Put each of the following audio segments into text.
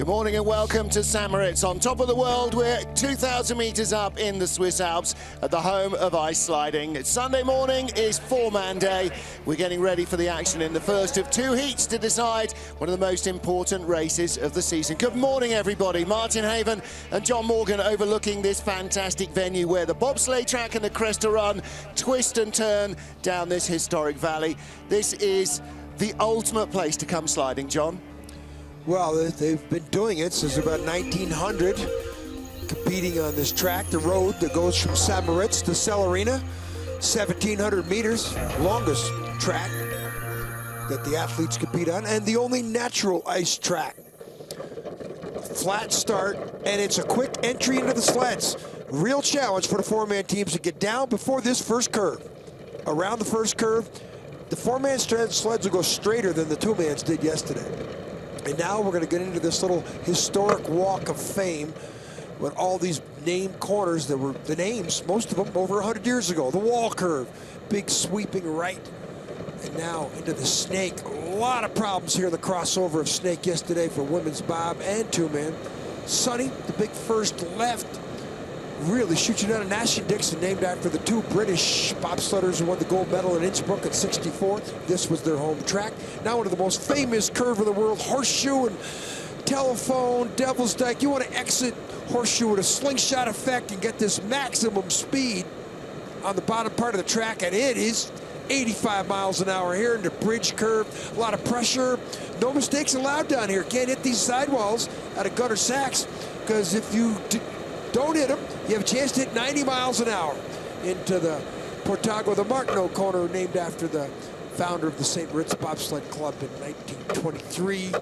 Good morning and welcome to St. Moritz, on top of the world. We're 2,000 meters up in the Swiss Alps at the home of ice sliding. Sunday morning is four-man day. We're getting ready for the action in the first of two heats to decide one of the most important races of the season. Good morning, everybody. Martin Haven and John Morgan overlooking this fantastic venue where the bobsleigh track and the Cresta Run twist and turn down this historic valley. This is the ultimate place to come sliding, John. Well, they've been doing it since about 1900, competing on this track, the road that goes from St. Moritz to Celerina, 1,700 meters, longest track that the athletes compete on, and the only natural ice track. Flat start, and it's a quick entry into the sleds. Real challenge for the four-man teams to get down before this first curve. Around the first curve, the four-man sleds will go straighter than the two-mans did yesterday. And now we're going to get into this little historic walk of fame with all these named corners that were the names, most of them over 100 years ago. The wall curve, big sweeping right. And now into the snake. A lot of problems here in the crossover of snake yesterday for women's bob and two-man. Sonny, the big first left, really shoots you down a Nash-Dixon, named after the two British bobsledders who won the gold medal in Innsbruck in '64. This was their home track. Now one of the most famous curve in the world, horseshoe and telephone, Devil's Dyke. You want to exit horseshoe with a slingshot effect and get this maximum speed on the bottom part of the track, and it is 85 miles an hour here into bridge curve. A lot of pressure. No mistakes allowed down here. Can't hit these sidewalls out of Gunner Sachs, because if you don't hit them, you have a chance to hit 90 miles an hour into the Portago, the Martineau corner, named after the founder of the St. Moritz Bobsled Club in 1923.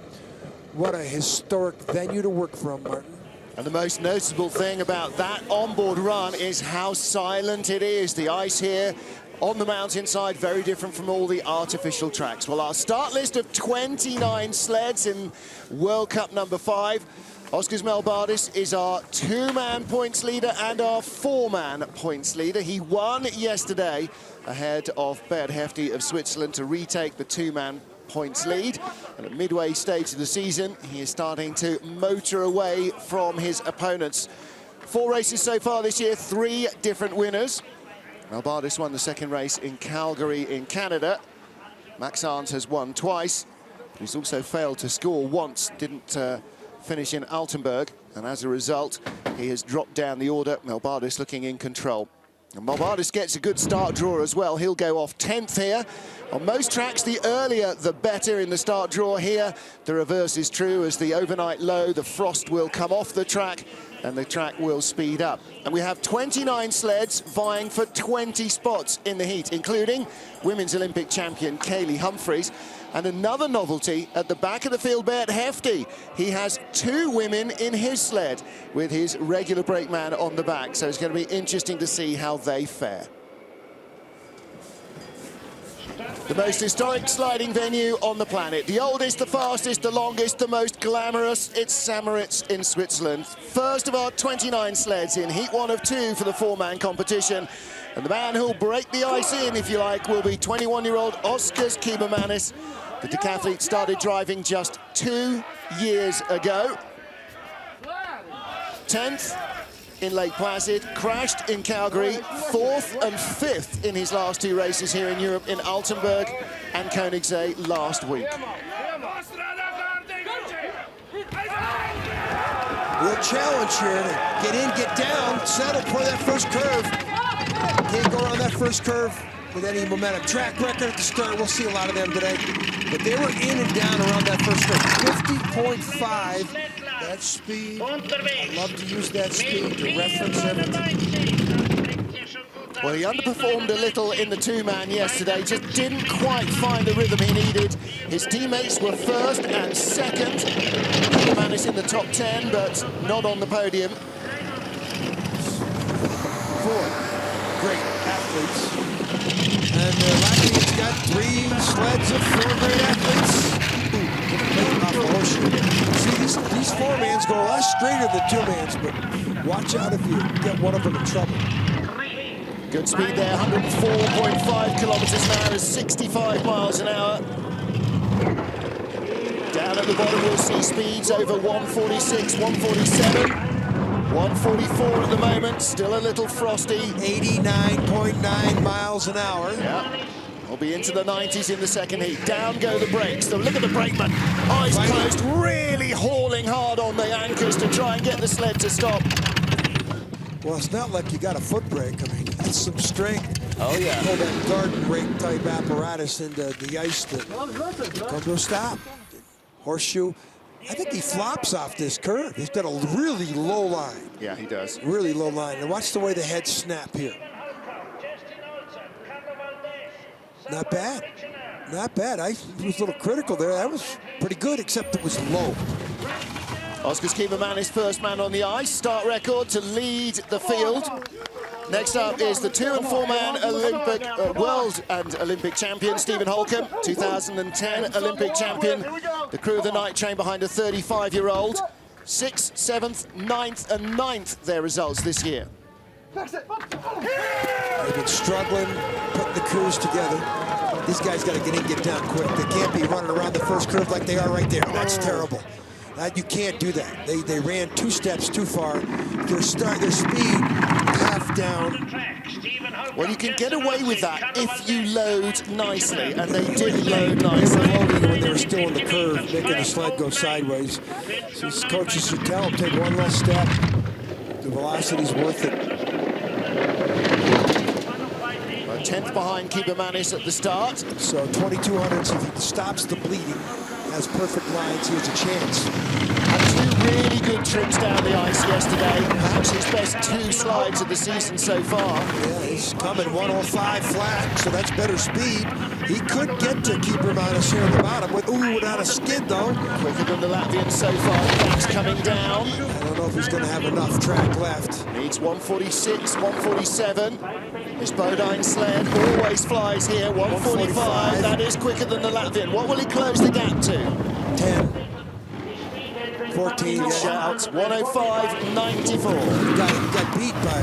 What a historic venue to work from, Martin. And the most noticeable thing about that onboard run is how silent it is. The ice here on the mountainside, very different from all the artificial tracks. Well, our start list of 29 sleds in World Cup number 5. Oskars Melbardis is our two-man points leader and our four-man points leader. He won yesterday ahead of Bert Hefti of Switzerland to retake the two-man points lead. And at midway stage of the season, he is starting to motor away from his opponents. 4 races so far this year, 3 different winners. Melbardis won the second race in Calgary in Canada. Max Arndt has won twice. He's also failed to score once, didn't finish in Altenburg, and as a result, he has dropped down the order. Melbardis looking in control. And Melbardis gets a good start draw as well. He'll go off 10th here. On most tracks, the earlier the better in the start draw. Here, the reverse is true. As the overnight low, the frost will come off the track and the track will speed up. And we have 29 sleds vying for 20 spots in the heat, including women's Olympic champion Kaillie Humphries. And another novelty at the back of the field, Bert Hefti. He has 2 women in his sled with his regular brakeman on the back. So it's going to be interesting to see how they fare. The most historic sliding venue on the planet. The oldest, the fastest, the longest, the most glamorous. It's St. Moritz in Switzerland. First of our 29 sleds in heat 1 of 2 for the four-man competition. And the man who'll break the ice in, if you like, will be 21-year-old Oskars Kibermanis. The decathlete started driving just 2 years ago. 10th in Lake Placid, crashed in Calgary, 4th and 5th in his last 2 races here in Europe, in Altenburg and Königssee last week. Real challenge here to get in, get down, settle for that first curve. Can't go around that first curve with any momentum. Track record at the start, we'll see a lot of them today. But they were in and down around that first curve. 50.5, that speed. I love to use that speed to reference everything. Well, he underperformed a little in the two-man yesterday, just didn't quite find the rhythm he needed. His teammates were first and second. Kibermanis in the top 10, but not on the podium. 4 great athletes. And Latvia's got 3 sleds of 4 great athletes. See, these four-mans go a lot straighter than two-mans, but watch out if you get one of them in trouble. Good speed there, 104.5 kilometers an hour is 65 miles an hour. Down at the bottom, we'll see speeds over 146, 147, 144 at the moment. Still a little frosty. 89.9 miles an hour. Yeah. We'll be into the 90s in the second heat. Down go the brakes. So look at the brakeman. Eyes closed, really hauling hard on the anchors to try and get the sled to stop. Well, it's not like you got a foot brake. I mean, that's some strength. Oh, yeah. Pull that garden rake type apparatus into the ice to come to a stop. Horseshoe. I think he flops off this curve. He's got a really low line. Yeah, he does. Really low line. And watch the way the heads snap here. Not bad. Not bad. I was a little critical there. That was pretty good, except it was low. Oskars Kibermanis, first man on the ice. Start record to lead the field. Next up is the 2- and 4-man Olympic, world and Olympic champion, Stephen Holcomb, 2010 Olympic champion. The crew of the night train behind a 35-year-old. 6th, 7th, 9th, and 9th their results this year. They've been struggling, putting the crews together. These guys got to get in, get down quick. They can't be running around the first curve like they are right there. That's terrible. You can't do that. They ran 2 steps too far. Their speed half down. Well, you can get away with that if you load nicely, and they did load nicely. They were loading when they were still in the curve, making the sled go sideways. So these coaches should tell them, take one less step. The velocity's worth it. 10th behind Kibermanis at the start. So 2200s, if he stops the bleeding, has perfect lines, he has a chance. Had 2 really good trips down the ice yesterday. Perhaps his best 2 slides of the season so far. Yeah, he's coming 105 flat, so that's better speed. He could get to Kibermanis here on the bottom, without a skid though. Quicker than the Latvian so far. That's coming down. I don't know if he's going to have enough track left. Needs 146, 147. His Bodine sled always flies here, 145. That is quicker than the Latvian. What will he close the gap to? 10. 14. Shouts, 105.94. He got beat by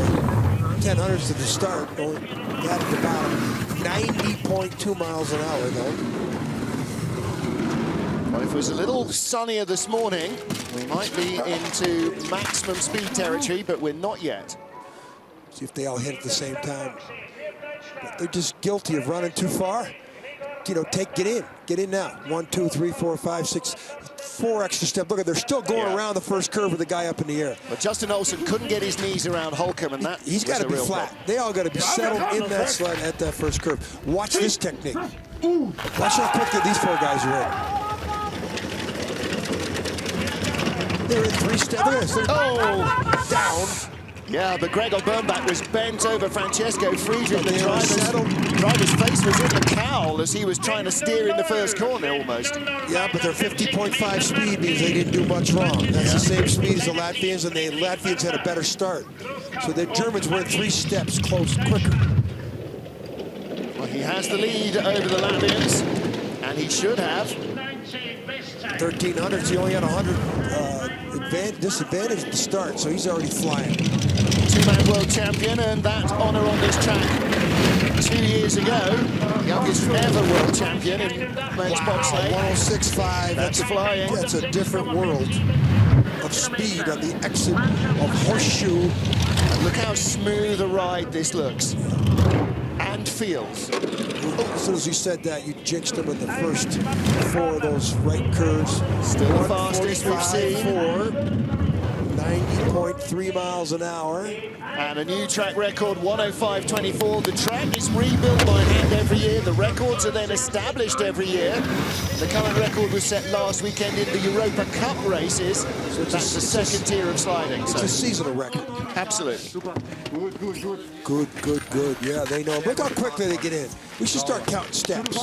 1000s at the start. Got at the bottom. 90.2 miles an hour, though. Well, if it was a little sunnier this morning, we might be into maximum speed territory, but we're not yet. See if they all hit at the same time. But they're just guilty of running too far. You know, get in now. 1, 2, 3, 4, 5, 6, 4 extra steps. Look, they're still going around the first curve with the guy up in the air. But Justin Olsen couldn't get his knees around Holcomb, and that he's got to be flat. Problem. They all got to be settled in that sled at that first curve. Watch this technique. Watch how quickly these 4 guys are in. They're in 3 steps. Down. Yeah, but Gregor Birnbach was bent over Francesco Friedrich. The driver's face was in the cowl as he was trying to steer in the first corner almost. Yeah, but their 50.5 speed means they didn't do much wrong. That's the same speed as the Latvians, and the Latvians had a better start. So the Germans were 3 steps quicker. Well, he has the lead over the Latvians, and he should have. 1300s, he only had 100 disadvantage to start, so he's already flying. 2-man world champion, and that honor on this track 2 years ago. Youngest ever world champion in men's bobsleigh. 106.5. That's flying. That's a different world of speed on the exit of Horseshoe. And look how smooth a ride this looks and feels. As soon as you said that, you jinxed them in the first 4 of those right curves. Still the fastest we've seen. 90.3 miles an hour. And a new track record, 105.24. The track is rebuilt by hand every year. The records are then established every year. The current record was set last weekend in the Europa Cup races. So that's the second tier of sliding. It's a seasonal record. Absolutely. Good. Yeah, they know. Look how quickly they get in. We should start counting steps.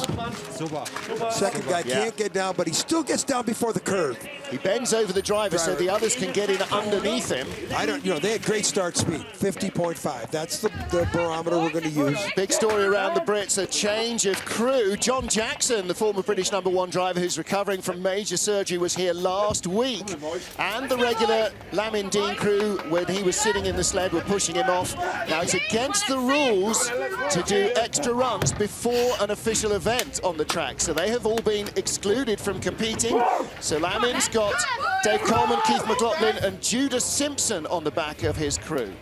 Second guy can't get down, but he still gets down before the curve. He bends over the driver so the others can get in underneath him. They had great start speed, 50.5. That's the barometer we're going to use. Big story around the Brits, a change of crew. John Jackson, the former British #1 driver who's recovering from major surgery, was here last week. And the regular Lamin Dean crew, when he was sitting in the sled, were pushing him off. Now, it's against the rules to do extra runs before an official event on the track. So they have all been excluded from competing. So Lamin's got Dave Coleman, Keith McLaughlin, and Judas Simpson on the back of his crew.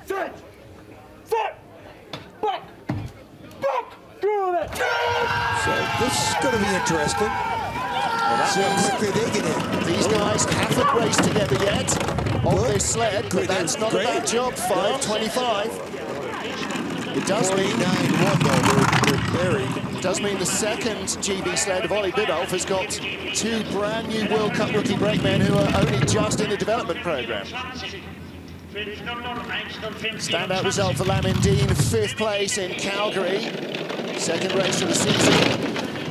Sit! Sit! Back! Back! Do it! So this is going to be interesting. See how quickly they get in. These guys haven't raced together yet on this sled, but that's not a bad job. 5:25. It does mean 49-1 though. They're buried. It does mean the second GB sled of Ollie Biddulph has got two brand new World Cup rookie brakemen who are only just in the development program. Standout result for Lamin Dean, 5th place in Calgary. Second race of the season.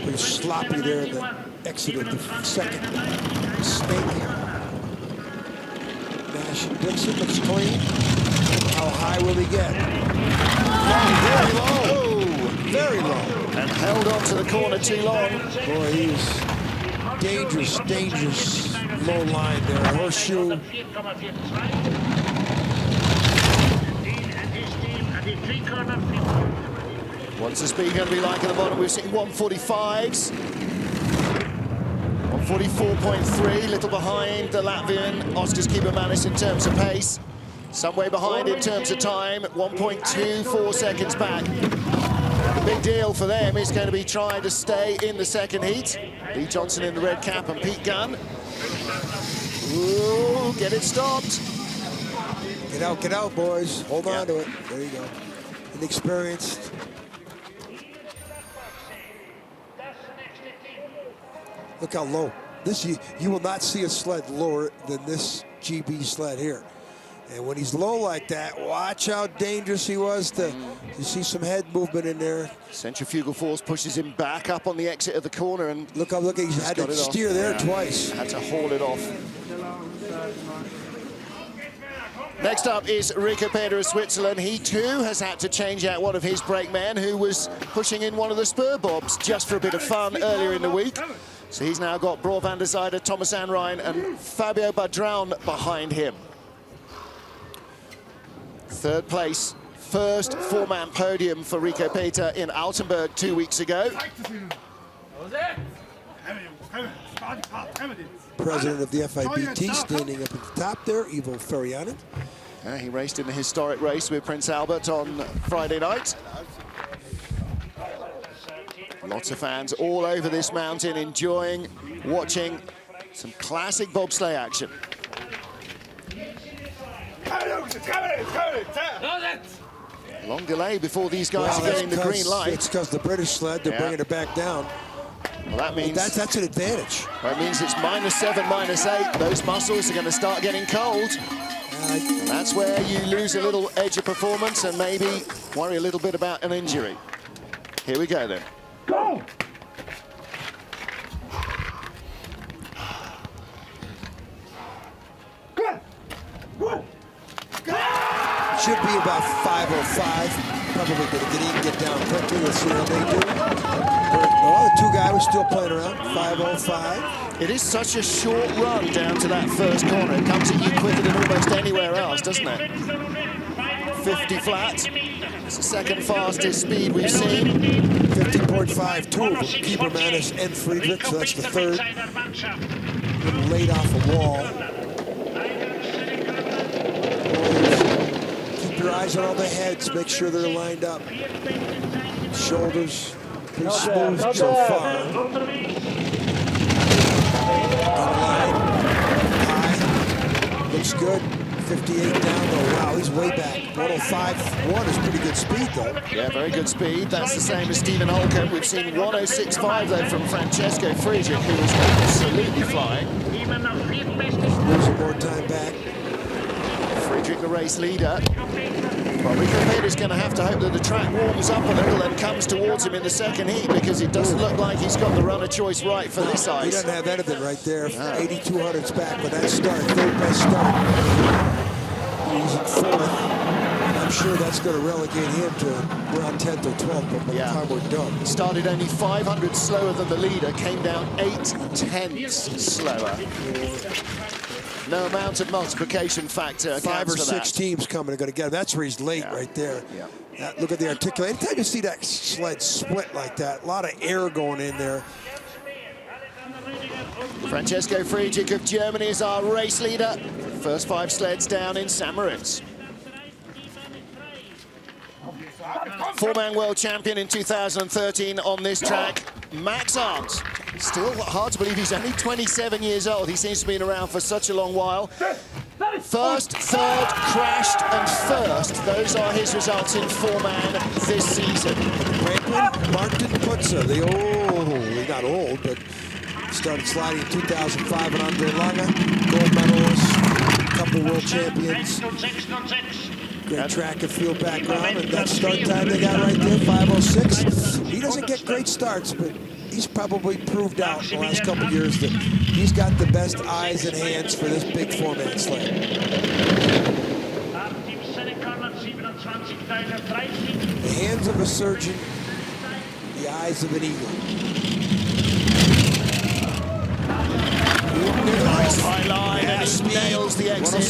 Pretty sloppy there in the exit of the second snake. Nash and Dixon looks clean. How high will he get? Very low. Oh, very low. And held on to the corner too long. Boy, he's dangerous, dangerous low line there. Horseshoe. What's the speed going to be like at the bottom? We've seen 145s. 144.3, little behind the Latvian Oskars Kibermanis in terms of pace. Some way behind in terms of time, 1.24 seconds back. The big deal for them is going to be trying to stay in the second heat. Lee Johnson in the red cap and Pete Gunn. Ooh, get it stopped. Get out, boys. Hold on to it. There you go. Inexperienced. Look how low. This you will not see a sled lower than this GB sled here. And when he's low like that, watch how dangerous he was. You see some head movement in there. Centrifugal force pushes him back up on the exit of the corner, and look, he had to steer there twice. Had to haul it off. Next up is Rico Peter of Switzerland. He too has had to change out one of his brakemen who was pushing in one of the spur bobs just for a bit of fun earlier in the week. So he's now got Bror van der Zijde, Thomas Anrijn and Fabio Badroun behind him. 3rd place, first 4-man podium for Rico Peter in Altenburg 2 weeks ago. President of the FIBT standing up at the top there, Ivo Ferianen. He raced in the historic race with Prince Albert on Friday night. Lots of fans all over this mountain enjoying watching some classic bobsleigh action. Long delay before these guys are getting the green light. It's because the British sled, they're bringing it back down. Well, that means that's an advantage. That means it's -7, -8. Those muscles are going to start getting cold. And that's where you lose a little edge of performance and maybe worry a little bit about an injury. Here we go then. Go! Good! Good! Should be about 5:05. Probably going to get down quickly. Let's see how they do. Oh, the 2 guy was still playing around. 5:05. It is such a short run down to that first corner. It comes at you quicker than almost anywhere else, doesn't it? 50 flat. It's the second fastest speed we've seen. 50.52 for Kibermanis and Friedrich, so that's the 3rd. Getting laid off a wall. Keep your eyes on all the heads. Make sure they're lined up. Shoulders pretty smooth so far. High. Looks good. 58 down though. Wow, he's way back. 105.1 is pretty good speed though. Yeah, very good speed. That's the same as Stephen Holcomb. We've seen 106.5 though from Francesco Friedrich, who was absolutely flying. Losing more time back. Friedrich, the race leader. Well, Rico Peter is going to have to hope that the track warms up a little and comes towards him in the second heat, because it doesn't look like he's got the runner choice right for this ice. He doesn't have anything right there. 8,200's back with that start, third best start. He's in fourth. I'm sure that's going to relegate him to around 10th or 12th, but by the time we're done. Started only 500 slower than the leader, came down 8/10 slower. No amount of multiplication factor. 5 or 6 teams coming are going to get him. That's where he's late right there. Look at the articulation. Anytime you see that sled split like that, a lot of air going in there. Francesco Friedrich of Germany is our race leader. First 5 sleds down in St. Moritz. 4-man world champion in 2013 on this track, Max Arndt. Still hard to believe he's only 27 years old. He seems to have been around for such a long while. First, third, crashed, and first. Those are his results in 4-man this season. Franklin Martin Putzer, he's not old, but started sliding in 2005 with Andre Lange, gold medalist, a couple world champions. Great track and field background, and that start time they got right there, 5:06. He doesn't get great starts, but he's probably proved out in the last couple of years that he's got the best eyes and hands for this big 4-man sled. The hands of a surgeon, the eyes of an eagle. Nice high line, and he nails the exit.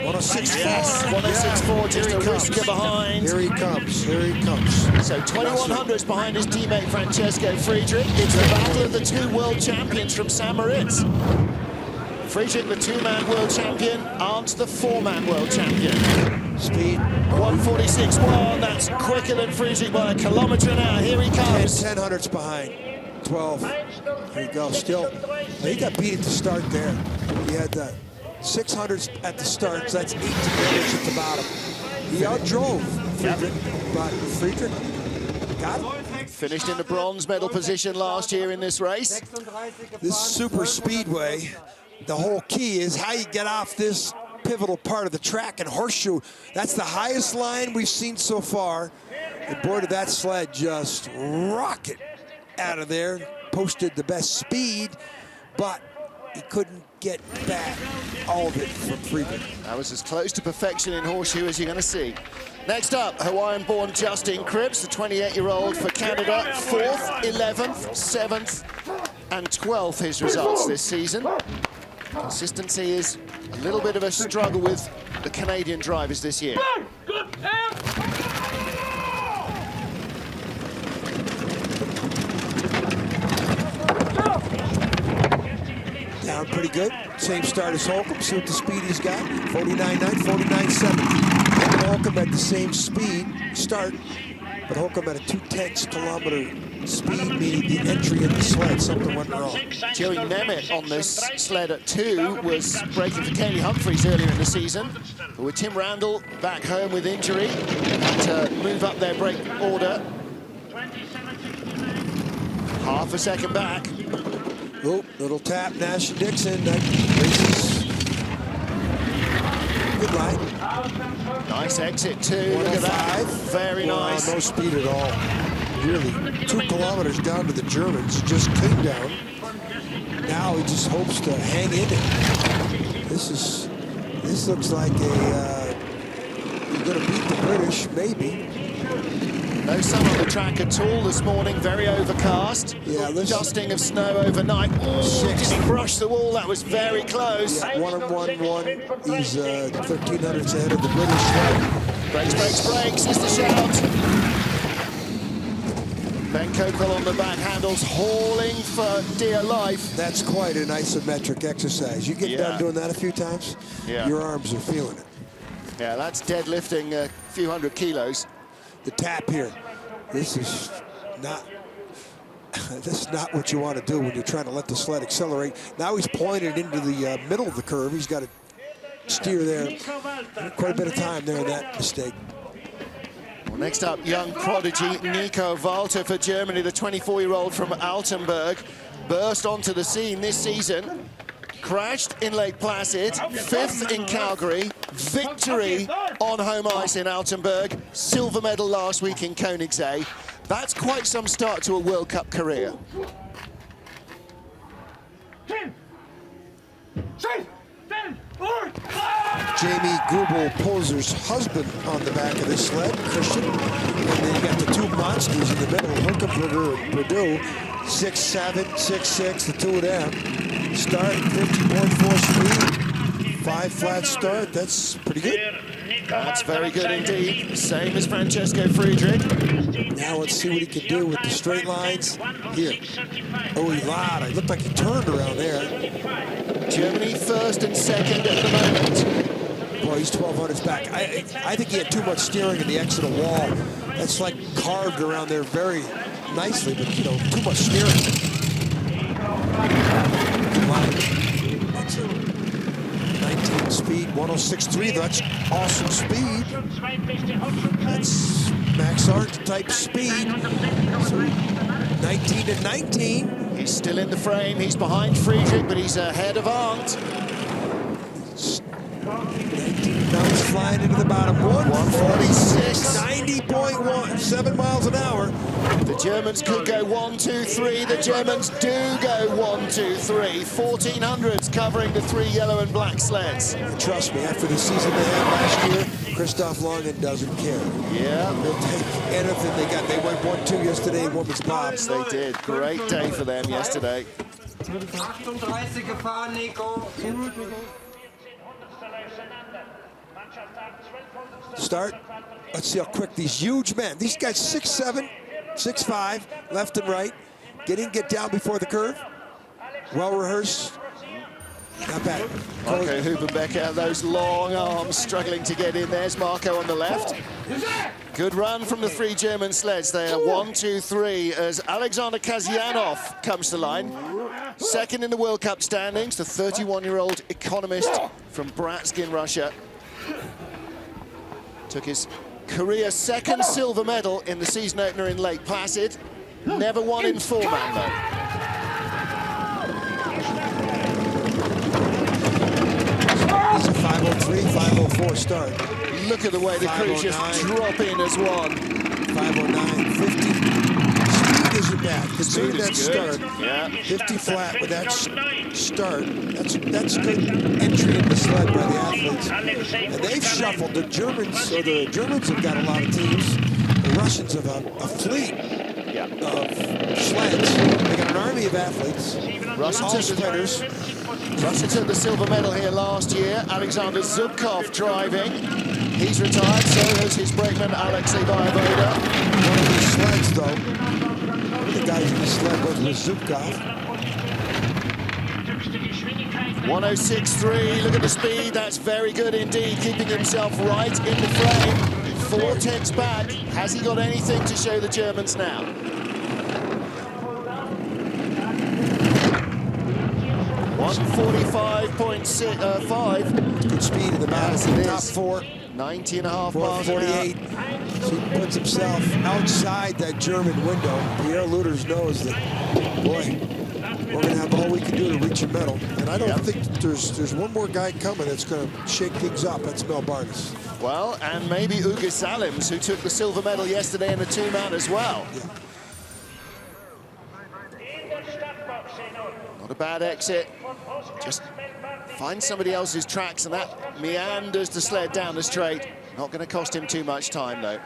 106. 106.4, just a whisker behind. Here he comes, here he comes. So 2100s behind his teammate Francesco Friedrich. It's the battle of the 2 world champions from St. Moritz. Friedrich, the 2-man world champion. Arndt, the 4-man world champion. Speed. 146.1, that's quicker than Friedrich by a kilometre an hour. Here he comes. 10 hundredths behind. 12. There you go, still. He got beat at the start there. He had the 600s at the start, so that's 18 minutes at the bottom. He outdrove Friedrich, but Friedrich got him. Finished in the bronze medal position last year in this race. This super speedway, the whole key is how you get off this pivotal part of the track, and horseshoe, that's the highest line we've seen so far. And boy, did that sled just rocket out of there, posted the best speed, but he couldn't get back all of it from Friedrich. That was as close to perfection in horseshoe as you're going to see. Next up, Hawaiian-born Justin Kripps, the 28-year-old for Canada, 4th, 11th, 7th, and 12th his results this season. Consistency is a little bit of a struggle with the Canadian drivers this year. Down pretty good. Same start as Holcomb. See what the speed he's got. 49.9, 49.7. Holcomb had the same speed start, but Holcomb had a 2/10 kilometer speed, meaning the entry in the sled. Something went wrong. Joey Nemeth on this sled at 2 was braking for Kaillie Humphries earlier in the season. But with Tim Randall back home with injury, had to move up their brake order. Half a second back. Oh, little tap, Nash and Dixon. That races. Good line. Nice exit too. Look at that. Very nice. No speed at all. Really, 2 kilometers down to the Germans. Just came down. Now he just hopes to hang in it. This looks like a you're gonna beat the British, maybe. No sun on the track at all this morning, very overcast. Yeah, dusting of snow overnight. Oh, did he brush the wall? That was very close. Yeah, 1-1-1. He's 1,300s ahead of the British sled. Brakes, brakes, brakes is the shout. Ben Coquel on the back handles, hauling for dear life. That's quite an isometric exercise. You get done doing that a few times, your arms are feeling it. Yeah, that's deadlifting a few hundred kilos. The tap here. This is not what you want to do when you're trying to let the sled accelerate. Now he's pointed into the middle of the curve. He's got to steer there. Quite a bit of time there in that mistake. Well, next up, young prodigy Nico Walther for Germany, the 24-year-old from Altenburg, burst onto the scene this season. Crashed in Lake Placid, 5th in Calgary, victory on home ice in Altenburg, silver medal last week in Königssee. That's quite some start to a World Cup career. Jamie Grubel-Poser's husband on the back of this sled, Christian. And then you got the two monsters in the middle, Holcomb and Purdue, 6'7", 6'6", the two of them. Start, 50.4 speed, 5 flat start, that's pretty good. That's very good indeed, same as Francesco Friedrich. Now let's see what he can do with the straight lines. Here, oh, he lied, it looked like he turned around there. Germany 1st and 2nd at the moment. Boy, he's 1200s back. I think he had too much steering in the exit wall. That's like carved around there very nicely, but you know, too much steering. That's a 19 speed, 106.3. That's awesome speed. That's Max Arndt type speed. So 19 to 19. He's still in the frame. He's behind Friedrich, but he's ahead of Arndt. 19 knots flying into the bottom. 146, 90.1, 7 miles an hour. The Germans could go 1, 2, 3. The Germans do go 1, 2, 3. 1400s covering the 3 yellow and black sleds. And trust me, after the season they had last year, Christoph Longen doesn't care. Yeah. They'll take anything they got. They went 1-2 yesterday in women's bobs. They did. Great day for them yesterday. 38 gefahren, Nico. Start. Let's see how quick these huge men. These guys 6'7", 6'5", left and right. Get in, get down before the curve. Well rehearsed. Not bad. Marco Hubenbecker, those long arms struggling to get in. There's Marco on the left. Good run from the 3 German sleds there. 1, 2, 3 as Alexander Kasyanov comes to line. 2nd in the World Cup standings, the 31-year-old economist from Bratsk in Russia. Took his career 2nd silver medal in the season opener in Lake Placid. Never won in 4-man though. He's a 503, 504 start. Look at the way the crew just drop in as one. 509, 50. Speed isn't bad. Consider that start. Yeah. 50 flat with that start. That's good entry in the sled by the athletes. And they've shuffled. The Germans have got a lot of teams. The Russians have a fleet of sleds. They got an army of athletes. Russia took the silver medal here last year. Alexander Zubkov driving. He's retired, so has his brakeman Alexei Voyevoda. One of these sleds, though. One of the guys in the sled was Zubkov. 106.3, look at the speed, that's very good indeed, keeping himself right in the frame. 4 tenths back, has he got anything to show the Germans now? 145.5. Good speed in the battle, top 4. 90.5 miles an 48. So he puts himself outside that German window. Pierre Luder's knows that, boy, we're going to have all we can do to reach a medal. And I don't think there's one more guy coming that's going to shake things up. That's Melbardis. Well, and maybe Ugis Zalims, who took the silver medal yesterday in the 2-man as well. Yeah. Not a bad exit. Just find somebody else's tracks, and that meanders the sled down the straight. Not going to cost him too much time, though.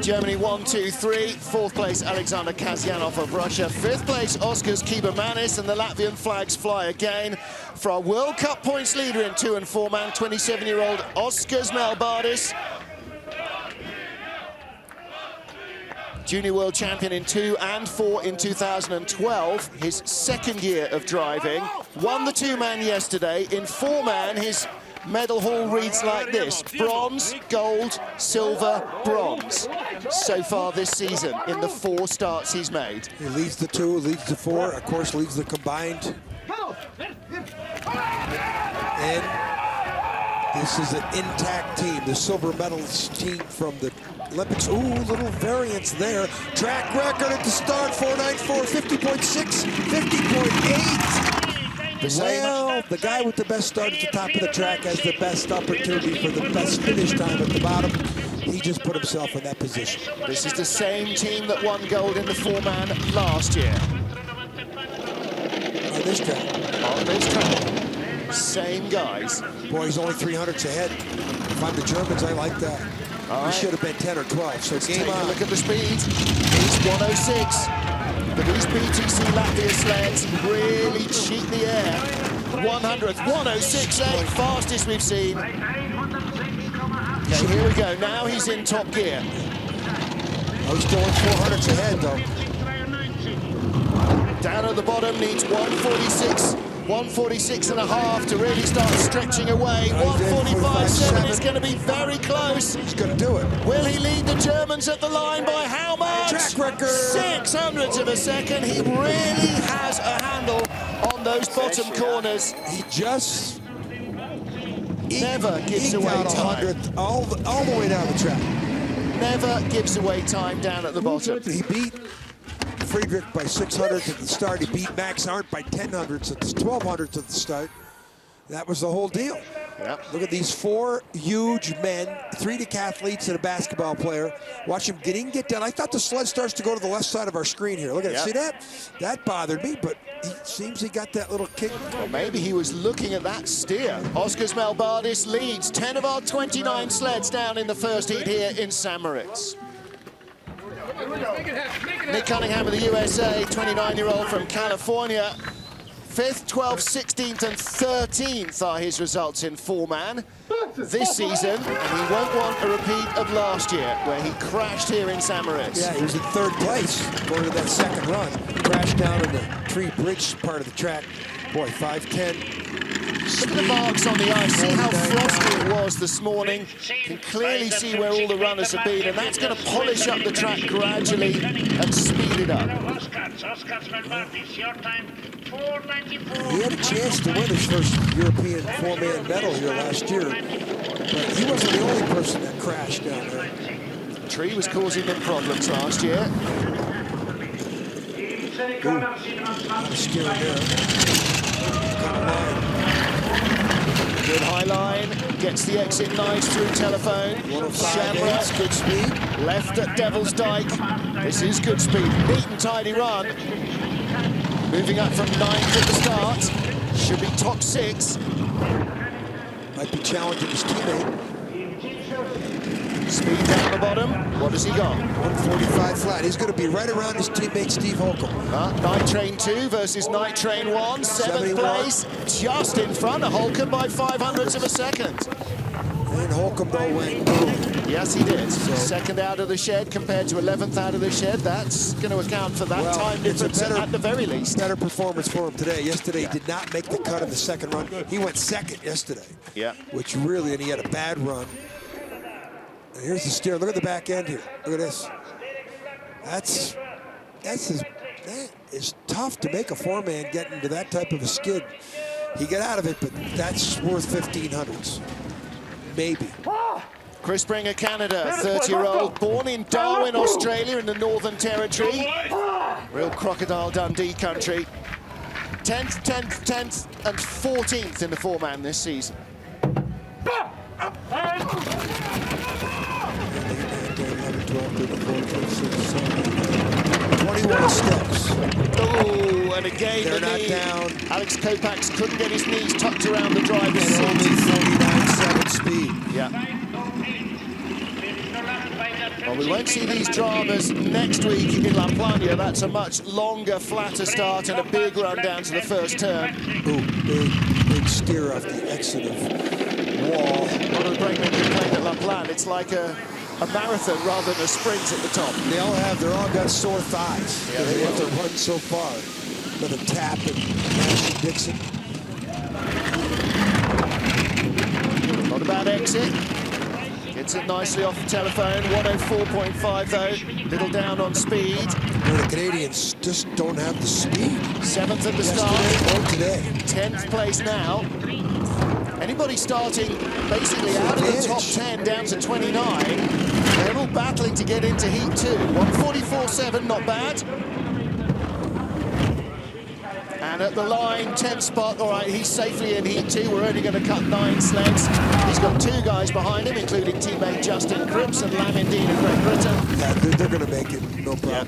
Germany 1, 2, 3. 4th place, Alexander Kasyanov of Russia. 5th place, Oskars Kibermanis, and the Latvian flags fly again for our World Cup points leader in 2- and 4-man, 27-year-old Oskars Melbardis. Junior world champion in 2 and 4 in 2012, his 2nd year of driving. Won the 2-man yesterday. In 4-man, his medal haul reads like this: bronze, gold, silver, bronze. So far this season in the 4 starts he's made. He leads the 2, leads the 4, of course leads the combined. And this is an intact team. The silver medals team from the Olympics. Ooh, little variance there. Track record at the start, 494, 50.6, 50.8. Well, the guy with the best start at the top of the track has the best opportunity for the best finish time at the bottom. He just put himself in that position. This is the same team that won gold in the four-man last year. On this track. On this track. Same guys. Boy, he's only 300s ahead. If I'm the Germans, I like that. He should have been 10 or 12. So Let's game take on. a look at the speed. He's 106. But these BTC Latvia sleds really cheat the air. 100th, 106.8, fastest we've seen. Okay, here we go. Now he's in top gear. Oh, he's still in 400s ahead, though. Down at the bottom, needs 146. 146 and a half to really start stretching away. 145.7 is going to be very close. He's going to do it. Will he lead the Germans at the line by how much? Track record. 600ths of a second. He really has a handle on those bottom corners. He just Never gives away out time. 100th all the way down the track. Never gives away time down at the bottom. He beat Friedrich by 600ths at the start. He beat Max Arndt by 1000ths at the 1200ths at the start. That was the whole deal. Yep. Look at these four huge men, 3 decathletes and a basketball player. Watch him get down. I thought the sled starts to go to the left side of our screen here. Look at it. See that? That bothered me, but he seems he got that little kick. Well, maybe he was looking at that steer. Oskars Melbardis leads 10 of our 29 sleds down in the first heat here in St. Moritz. Nick Cunningham of the USA, 29-year-old from California. 5th, 12th, 16th and 13th are his results in four-man this season, and he won't want a repeat of last year, where he crashed here in St. Moritz. Yeah, he was in 3rd place going to that second run. Crashed down in the tree bridge part of the track. Boy, 5'10". Look at the marks on the ice. See how frosty it was this morning. You can clearly see where all the runners have been, and that's going to polish up the track gradually and speed it up. Oskars Melbardis, your time 4:94. He had a chance to win his first European four-man medal here last year, but he wasn't the only person that crashed down there. The tree was causing them problems last year. Not a steering there. Cut line. Good high line, gets the exit nice through telephone. 105.8, good speed. Left at Devil's Dyke. This is good speed. Neat and tidy run. Moving up from 9th at the start. Should be top 6. Might be challenging his teammate. Speed down the bottom. What has he got? 145 flat. He's going to be right around his teammate Steve Holcomb. Night Train 2 versus Night Train 1. 7th 71. place. Just in front of Holcomb by 500ths of a second. And Holcomb, though, went boom. Yes, he did. Second out of the shed compared to 11th out of the shed. That's going to account for that time difference at the very least. Better performance for him today. Yesterday, he did not make the cut in the second run. He went second yesterday. Yeah. Which really, and he had a bad run. And here's the steer. Look at the back end here. Look at this. That is tough to make a four-man get into that type of a skid. He got out of it, but that's worth 1,500s. Maybe. Chris Springer, Canada, 30-year-old, born in Darwin, Australia, in the Northern Territory. Real Crocodile Dundee country. 10th, 10th, 10th, and 14th in the four-man this season. 21 steps. Oh, and again, They're the not knee. down. Alex Kopax couldn't get his knees tucked around the driver's And only seat. 49.7 speed. Yeah. Well, we won't see these dramas next week in La Plana. That's a much longer, flatter start and a big run down to the first turn. Ooh, big steer off the exit of wall. One of the brakemen complained at La Plana. It's like a marathon rather than a sprint at the top. They're all got sore thighs. Yeah, they have to run so far. Another tap and Nash and Dixon. Not a bad exit. Gets it nicely off the telephone. 104.5 though. Little down on speed. The Canadians just don't have the speed. 7th at the start. Yesterday or today. 10th place now. Anybody starting basically out of the top 10 down to 29, they're all battling to get into heat 2. 1:44.7, not bad. And at the line, 10th spot, all right, he's safely in heat 2. We're only going to cut 9 sleds. He's got 2 guys behind him, including teammate Justin Kripps and Lamindine of Great Britain. Yeah, they're going to make it, no problem. Yeah.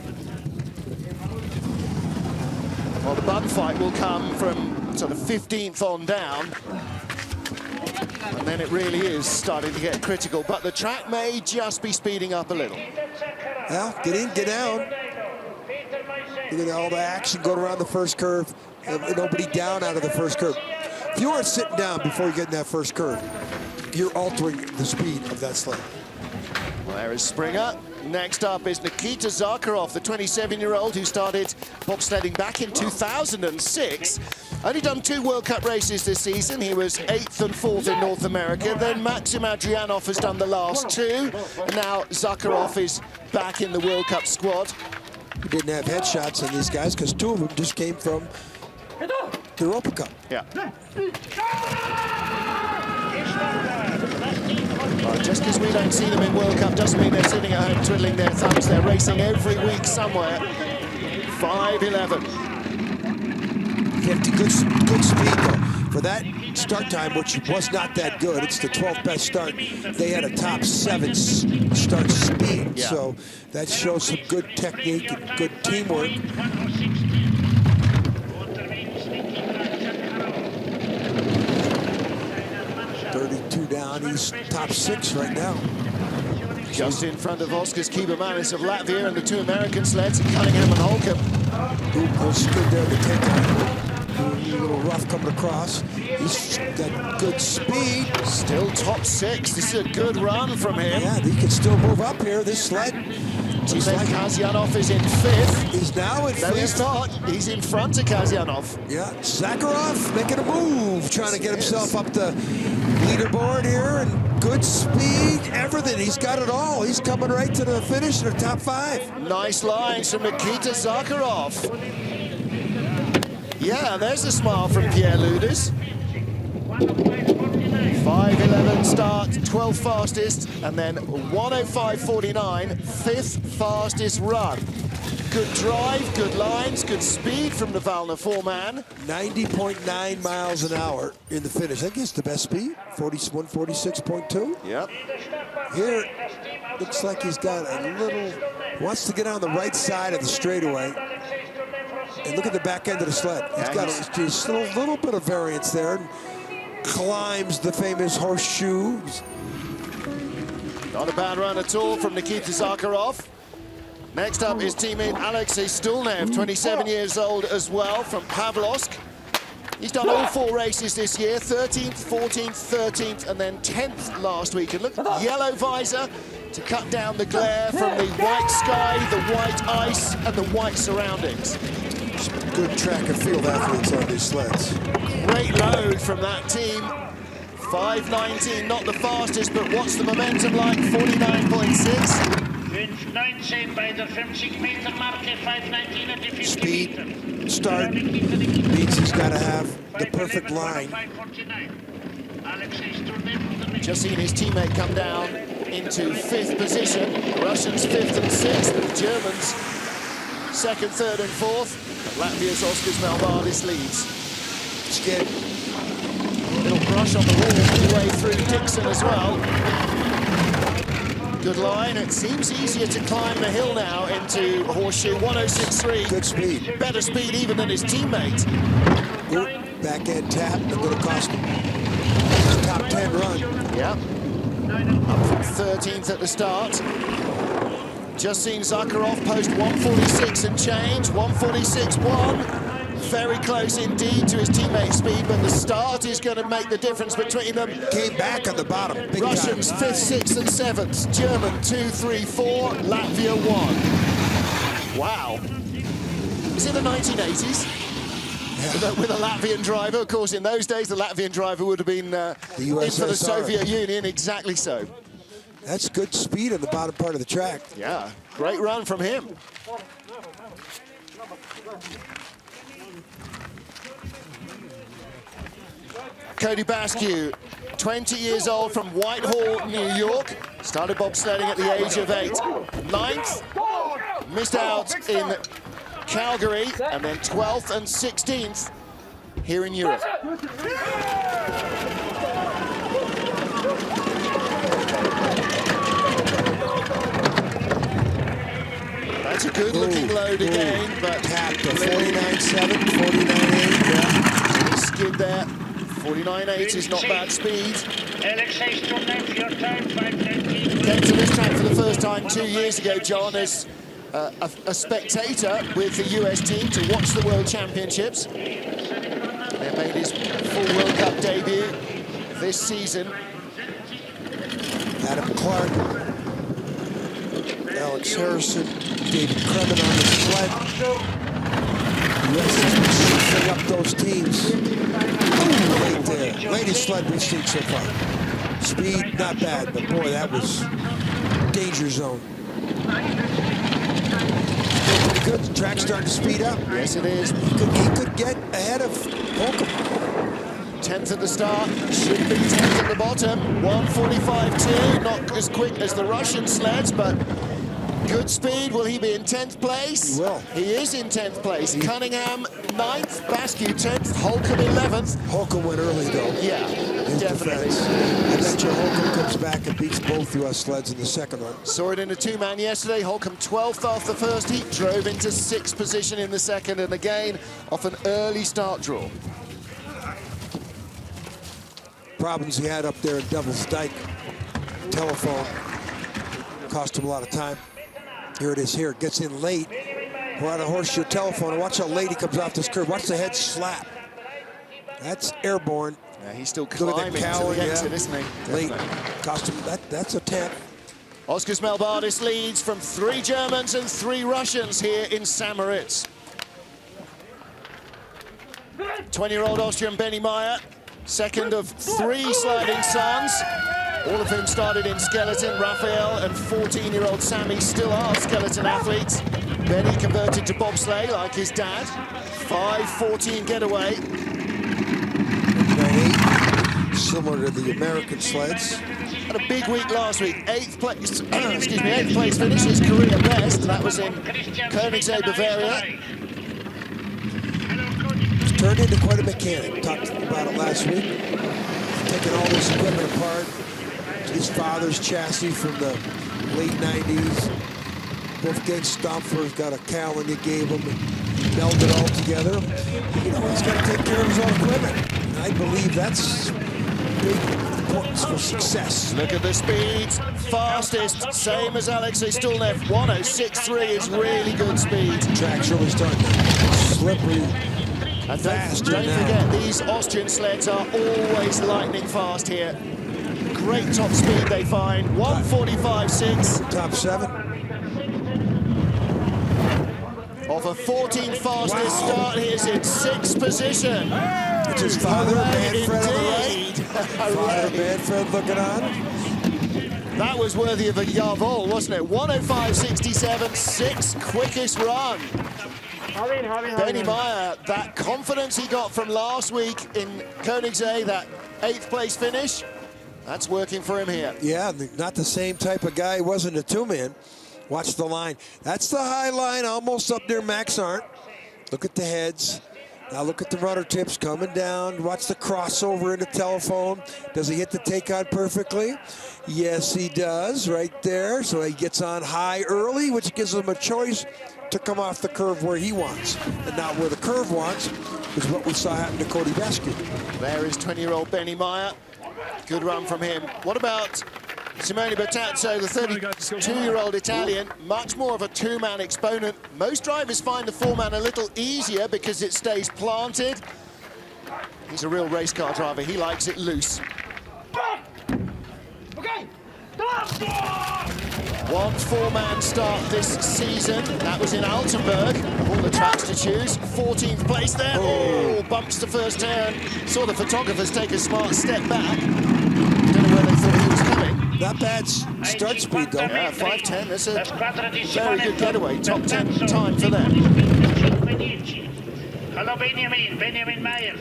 Well, the bun fight will come from sort of 15th on down. And then it really is starting to get critical. But the track may just be speeding up a little. Well, get in, get out. Look at all the action going around the first curve. Nobody down out of the first curve. If you aren't sitting down before you get in that first curve, you're altering the speed of that sled. Well, there is Springer. Next up is Nikita Zacharov, the 27-year-old who started bobsledding back in 2006. Only done 2 World Cup races this season. He was 8th and 4th in North America. Then Maxim Adrianov has done the last 2. And now Zacharov is back in the World Cup squad. We didn't have headshots on these guys because 2 of them just came from the Europa Cup. Yeah. Just because we don't see them in World Cup doesn't mean they're sitting at home twiddling their thumbs. They're racing every week somewhere. 5:11. Hefti, good speed though. For that start time, which was not that good, it's the 12th best start. They had a top 7 start speed, yeah. So that shows some good technique and good teamwork. 32 down, he's top 6 right now. Just in front of Oskars Kibermanis of Latvia and the 2 American sleds, Cunningham and Holcomb. Who stood there to take a little rough coming across. He's got good speed. Still top 6. This is a good run from him. Yeah, he can still move up here. This sled. Kasyanov is in 5th. He's now in 5th. No, he's not. He's in front of Kasyanov. Yeah, Zacharov making a move, trying to get himself up the leaderboard here, and good speed, everything. He's got it all. He's coming right to the finish in the top 5. Nice lines from Nikita Zacharov. Yeah, there's a smile from Pierre Luders. 5:11 start, 12th fastest, and then 1:05.49, 5th fastest run. Good drive, good lines, good speed from the Valna 4-man. 90.9 miles an hour in the finish. I think it's the best speed, 146.2. Yep. Here, looks like he's got a little, wants to get on the right side of the straightaway. And look at the back end of the sled. He's got just a little bit of variance there. Climbs the famous horseshoe. Not a bad run at all from Nikita Zacharov. Next up is teammate Alexei Stulnev, 27 years old as well, from Pavlovsk. He's done all 4 races this year, 13th, 14th, 13th, and then 10th last week. And look, yellow visor to cut down the glare from the white sky, the white ice, and the white surroundings. Good track and field athletes on these sleds. Great load from that team. 5:19, not the fastest, but what's the momentum like? 49.6. 19 by the 50-meter marker, 5:19 at the 50 Speed, meters. start, means he's got to have the perfect line. Just seen his teammate come down into 5th position. The Russians 5th and 6th, the Germans 2nd, 3rd and 4th. Latvia's Oskars Melbardis leads. Skid. Little brush on the wall all the way through Dixon as well. Good line. It seems easier to climb the hill now into Horseshoe. 1:06.3. Good speed. Better speed even than his teammate. Ooh, back end tap, not going to cost him. His top 10 run. Yeah. Up from 13th at the start. Just seen Zacharov post 1:46 and change. 1:46.1. Very close indeed to his teammate's speed, but the start is going to make the difference between them. Came back on the bottom. Big Russians time. 5th, 6th and 7th. German 2, 3, 4. Latvia 1. Wow. Is it the 1980s? Yeah. With a Latvian driver. Of course, in those days, the Latvian driver would have been in for the Soviet Union. Exactly so. That's good speed on the bottom part of the track. Yeah, great run from him. Cody Bascue, 20 years old from Whitehall, New York. Started bobsledding at the age of 8. 9th, missed out in Calgary, and then 12th and 16th here in Europe. That's a good-looking load again, but tapped a 49.7, 49.8. Yeah. Skid there. 49.8 is not bad speed. Your time, 5:19. Came to this track for the first time 2 years ago, John, as a spectator with the US team to watch the World Championships. Then made his full World Cup debut this season. Adam Clark, Alex Harrison, David Kremen on the sled. The US has been shuffling up those teams. Right there. Latest sled we've seen so far. Speed, not bad, but boy, that was danger zone. Pretty good. The track's starting to speed up. Yes, it is. He could get ahead of Holcomb. 10th at the start, should be 10th at the bottom. 1:45.2, not as quick as the Russian sleds, but good speed. Will he be in 10th place? He will. He is in 10th place. Cunningham 9th, Bascue 10th, Holcomb 11th. Holcomb went early though. Yeah, definitely. I bet you Holcomb comes back and beats both US sleds in the second one. Saw it in a two-man yesterday. Holcomb 12th off the first heat, drove into 6th position in the second, and again off an early start draw. Problems he had up there in Devil's Dyke. Telephone cost him a lot of time. Here it is here, gets in late. We're on a horseshoe telephone, and watch how late he comes off this curve. Watch the head slap. That's airborne. Yeah, he's still Look climbing at that to the Cowan, exit, yeah. isn't he? Late, Definitely. cost him, that's a 10. Oskars Melbardis leads from 3 Germans and 3 Russians here in St. Moritz. 20-year-old Austrian Benny Maier, second of 3 sliding sons, all of whom started in skeleton. Raphael and 14-year-old Sammy still are skeleton athletes. Benny converted to bobsleigh like his dad. 5:14 getaway. 9.8, similar to the American sleds. Had a big week last week. 8th place, excuse me, 8th place finish, his career best. That was in Koenigsegg, Bavaria. He's turned into quite a mechanic. Talked about it last week. Taking all this equipment apart. His father's chassis from the late 90s. Wolfgang Stampfer's got a Callan you gave him and melded it all together. You know, he's got to take care of his own equipment. And I believe that's big importance for success. Look at the speeds. Fastest, same as Alexei Stulnev. 1:06.3 is really good speed. Track's really starting to slippery. And Fast don't now. forget, these Austrian sleds are always lightning fast here. Great top speed they find. 1:45.6. Top 7. Off a 14th fastest start, he is in 6th position. It's his father, Manfred on the right. Indeed. Father, Manfred looking on. That was worthy of a Yarvol, wasn't it? 1:05.67, 6th quickest run. Benny Maier, that confidence he got from last week in Koenigsegg, that 8th place finish, that's working for him here. Yeah, not the same type of guy he was in the two-man. Watch the line. That's the high line, almost up near Max Arndt. Look at the heads. Now look at the rudder tips coming down. Watch the crossover into telephone. Does he hit the take-on perfectly? Yes, he does, right there. So he gets on high early, which gives him a choice to come off the curve where he wants. And not where the curve wants, is what we saw happen to Cody Bascue. There is 20-year-old Benny Maier. Good run from him. What about Simone Bertazzo, the 32-year-old Italian? Much more of a two-man exponent. Most drivers find the four-man a little easier because it stays planted. He's a real race car driver. He likes it loose. Okay. One four-man start this season. That was in Altenburg. All the tracks to choose. 14th place there. Oh, bumps the first turn. Saw the photographers take a smart step back. Don't know where they thought he was coming. Not bad start speed, though. Yeah, 5:10. That's a very good getaway. Top 10 time for them. Hallo Benjamin Maier.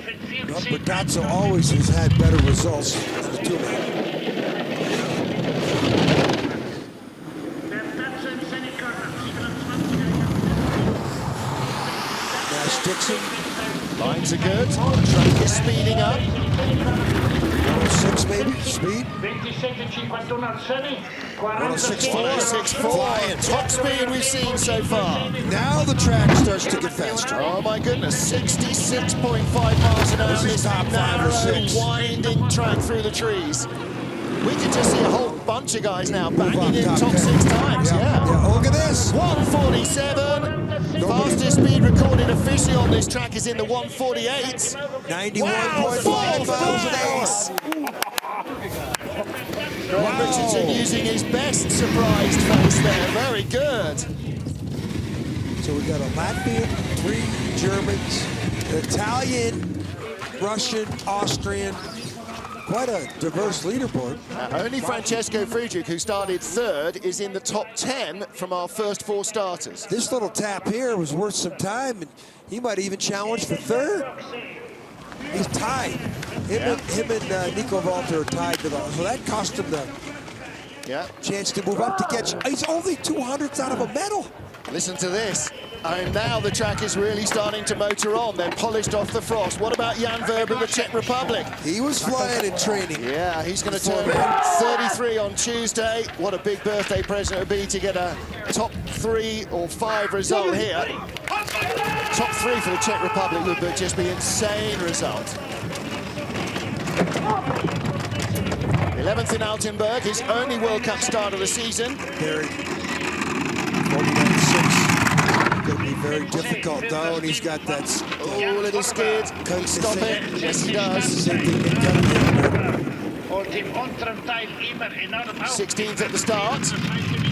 Bertazzo always has had better results than the two-man. Nash Dixon. Lines are good. Track is speeding up. 106 maybe, speed. 106.4. Top speed we've seen so far. Now the track starts to get faster. Oh my goodness, 66.5 miles an hour. This is top 5 or 6. Winding track through the trees. We could just see a whole bunch of guys now banging in top 10. 6 times. Yeah. Look at this. 147. Fastest speed recorded officially on this track is in the 148s. 91.5 miles an hour. Wow. Richardson using his best surprised face there. Very good. So we got a Latvian, 3 Germans, Italian, Russian, Austrian. Quite a diverse leaderboard. Only Francesco Friedrich, who started 3rd, is in the top 10 from our first 4 starters. This little tap here was worth some time, and he might even challenge for 3rd. He's tied. Him and Nico Walther are tied to so that cost him the chance to move up to catch. He's only 200ths out of a medal. Listen to this. And now the track is really starting to motor on. They're polished off the frost. What about Jan Vrba, the Czech Republic? He was flying in training. Yeah, he's going to turn 33 on Tuesday. What a big birthday present it would be to get a top 3 or 5 result here. Top 3 for the Czech Republic would just be an insane result. 11th in Altenburg, his only World Cup start of the season. Very 49.6. Going to be very difficult though, and he's got that. Oh, little skid. Can he stop it? Yes, he does. 16th at the start.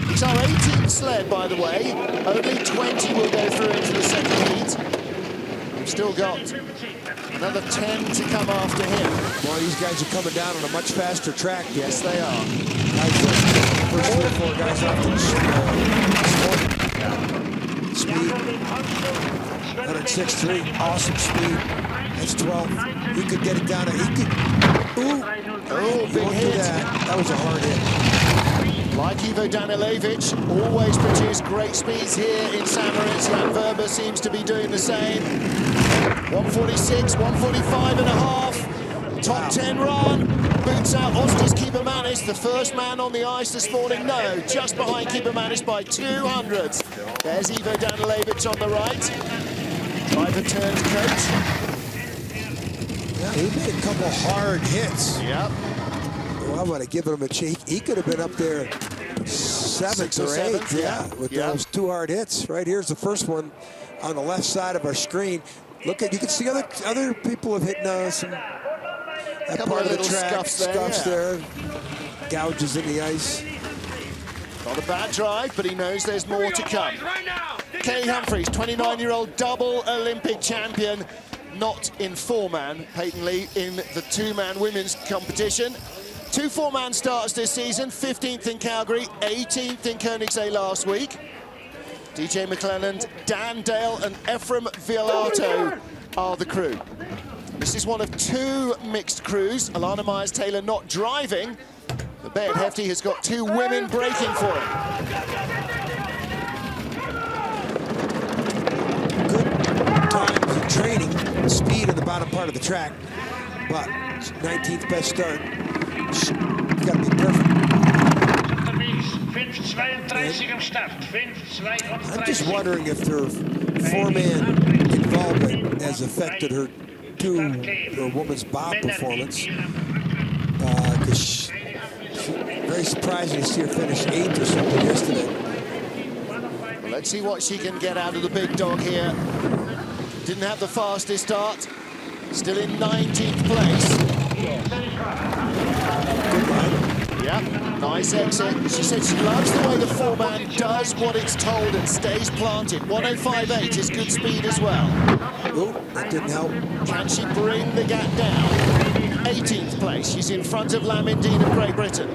It's our 18th sled, by the way. Only 20 will go through into the second heat. We've still got another 10 to come after him. Well, these guys are coming down on a much faster track. Yes, they are. First 3 or 4 guys off to the speed. 106.3, awesome speed. That's 12. He could get it down. He could. Ooh, big hit. That was a hard hit. Like Ivo Danilevich, always produce great speeds here in St. Moritz. Jan Vrba seems to be doing the same. 146, 145 and a half. Top 10 run. Boots out Oskars Kibermanis, the first man on the ice this morning. No, just behind Kibermanis by 200. There's Ivo Danilevich on the right. Driver turns coach. Yeah, he made a couple hard hits. Yep. Well, I want to give him a cheek. He could have been up there 7th or 8th, with those 2 hard hits. Right here's the first one on the left side of our screen. Look at, you can see other people have hit some that part of the track, scuffs there, gouges in the ice. Not a bad drive, but he knows there's more to come. Kaillie Humphries, 29-year-old double Olympic champion, not in 4-man, patently in the 2-man women's competition. 2 4-man starts this season, 15th in Calgary, 18th in Koenigsegg last week. DJ McClelland, Dan Dale and Ephraim Violato are the crew. This is one of 2 mixed crews. Alana Myers-Taylor not driving. The Baird Hefti has got 2 women braking for him. Good times in training, speed in the bottom part of the track, but 19th best start. Got to be perfect. I'm just wondering if their 4-man involvement has affected her woman's bob performance. Because very surprising to see her finish 8th or something yesterday. Well, let's see what she can get out of the big dog here. Didn't have the fastest start. Still in 19th place. Good line. Yep, nice exit. She said she loves the way the 4-man does what it's told and stays planted. 105.8 is good speed as well. Oh, that didn't help. Can she bring the gap down? 18th place. She's in front of Lamindine of Great Britain.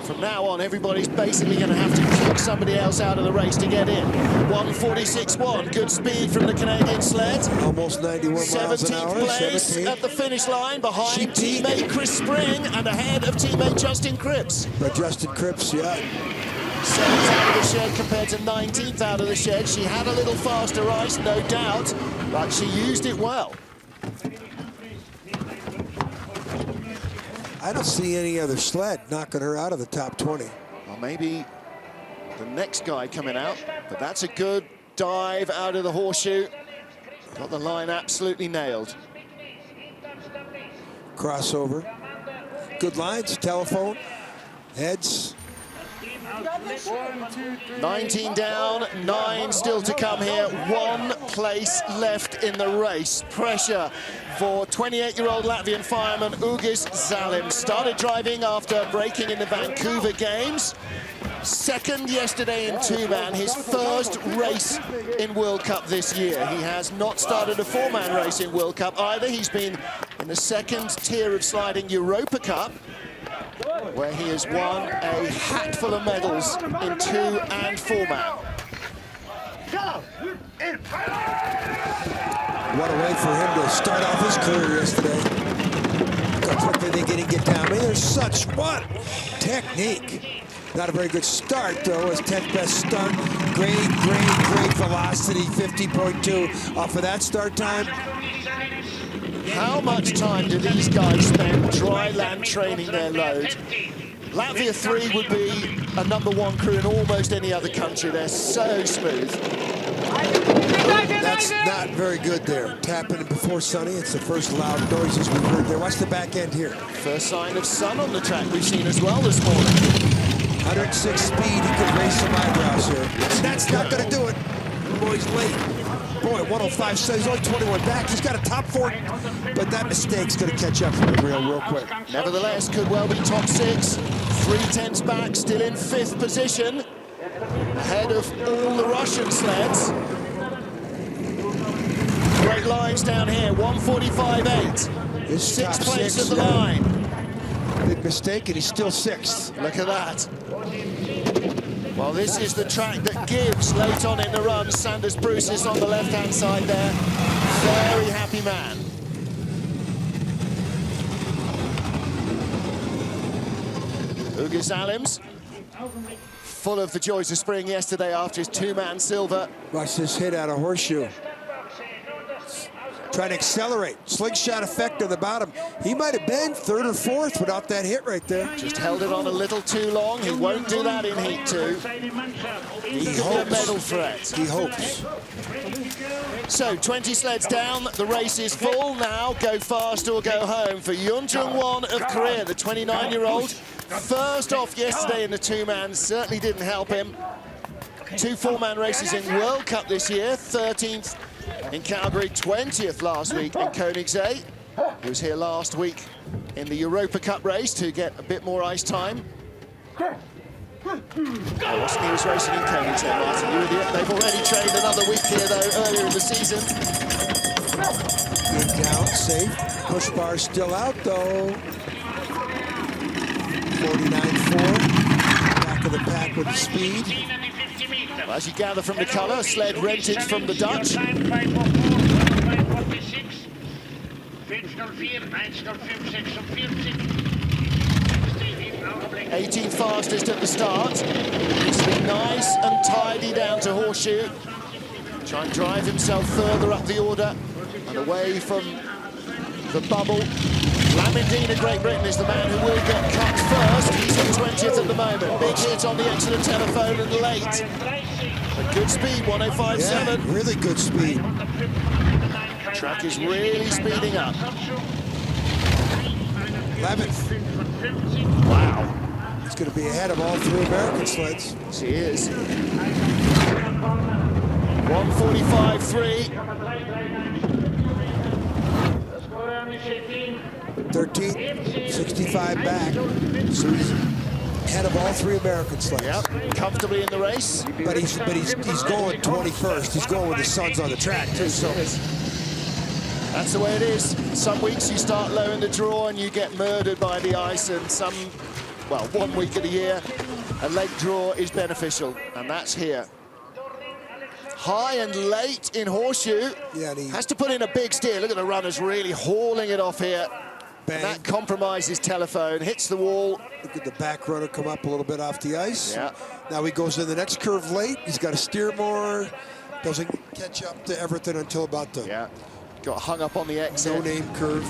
From From now on, everybody's basically going to have to kick somebody else out of the race to get in. 1:46.1, good speed from the Canadian sled. Almost 91 miles an hour. 17th place 17. at the finish line, behind teammate Chris Spring and ahead of teammate Justin Kripps. But Justin Kripps, yeah. 7th out of the shed compared to 19th out of the shed. She had a little faster ice, no doubt, but she used it well. I don't see any other sled knocking her out of the top 20. Well, maybe the next guy coming out, but that's a good dive out of the horseshoe. Got the line absolutely nailed. Crossover. Good lines, telephone, heads. 19 down, 9 still to come here. 1 place left in the race. Pressure for 28-year-old Latvian fireman Ugis Zalims. Started driving after breaking in the Vancouver Games. Second yesterday in two-man, his first race in World Cup this year. He has not started a four-man race in World Cup either. He's been in the second tier of sliding Europa Cup, where he has won a hatful of medals in two and four-man. What a way for him to start off his career yesterday. Look how quickly they get down. I mean, there's such what technique. Not a very good start, though. His 10th best start. Great velocity, 50.2 off of that start time. How much time do these guys spend dry land training their load? Latvia 3 would be a #1 crew in almost any other country. They're so smooth. That's not very good there. Tapping it before Sonny. It's the first loud noises we've heard there. Watch the back end here. First sign of sun on the track we've seen as well this morning. 106 speed. He could raise some eyebrows here. And that's not going to do it. The boy's late. Boy, 105 says he's only 21 back. He's got a top 4, but that mistake's going to catch up with him real quick. Nevertheless, could well be top 6. 3/10 back, still in 5th position. Ahead of all the Russian sleds. Great lines down here, 1:45.8. 6th place of the line. Big mistake, and he's still 6th. Look at that. Well, this is the track that gives late on in the run. Sanders Bruce is on the left-hand side there. Very happy man. Ugis Zalims, full of the joys of spring yesterday after his two-man silver. Watch this hit out of horseshoe. Trying to accelerate. Slingshot effect on the bottom. He might have been 3rd or 4th without that hit right there. Just held it on a little too long. He won't do that in Heat 2. He could be a medal threat. He hopes. So 20 sleds down. The race is full now. Go fast or go home for Yoon Jung-won of Korea, the 29-year-old. First off yesterday in the two-man. Certainly didn't help him. 2 four-man races in World Cup this year. 13th in Calgary, 20th last week in Koenigsegg. He was here last week in the Europa Cup race to get a bit more ice time. Wasn't he was racing in Koenigsegg, Martin? You idiot. They've already trained another week here, though, earlier in the season. Good down, safe. Push bar still out, though. 49.4. Back of the pack with the speed. Well, as you gather from the colour, sled rented from the Dutch. 18th fastest at the start. Needs to be nice and tidy down to horseshoe. Try and drive himself further up the order and away from the bubble. Lamindine of Great Britain is the man who will get cut first. He's in 20th at the moment. Big hit on the excellent telephone and late. But good speed, 105.7. Yeah, really good speed. Track is really speeding up. 11th. Wow. He's going to be ahead of all 3 American sleds. Yes, he is. 145.3. 13th, 65 back. So he's ahead of all 3 American sleds. Yep, comfortably in the race. But he's going 21st. He's going with his sons on the track too. So that's the way it is. Some weeks you start low in the draw and you get murdered by the ice, and some well, 1 week of the year, a leg draw is beneficial, and that's here. High and late in horseshoe. Yeah, and he has to put in a big steer. Look at the runners really hauling it off here. bang. And that compromises telephone, hits the wall. Look at the back runner come up a little bit off the ice. Yeah. Now he goes in the next curve late. He's got to steer more. Doesn't catch up to Everton until about the Got hung up on the exit. no-name curve.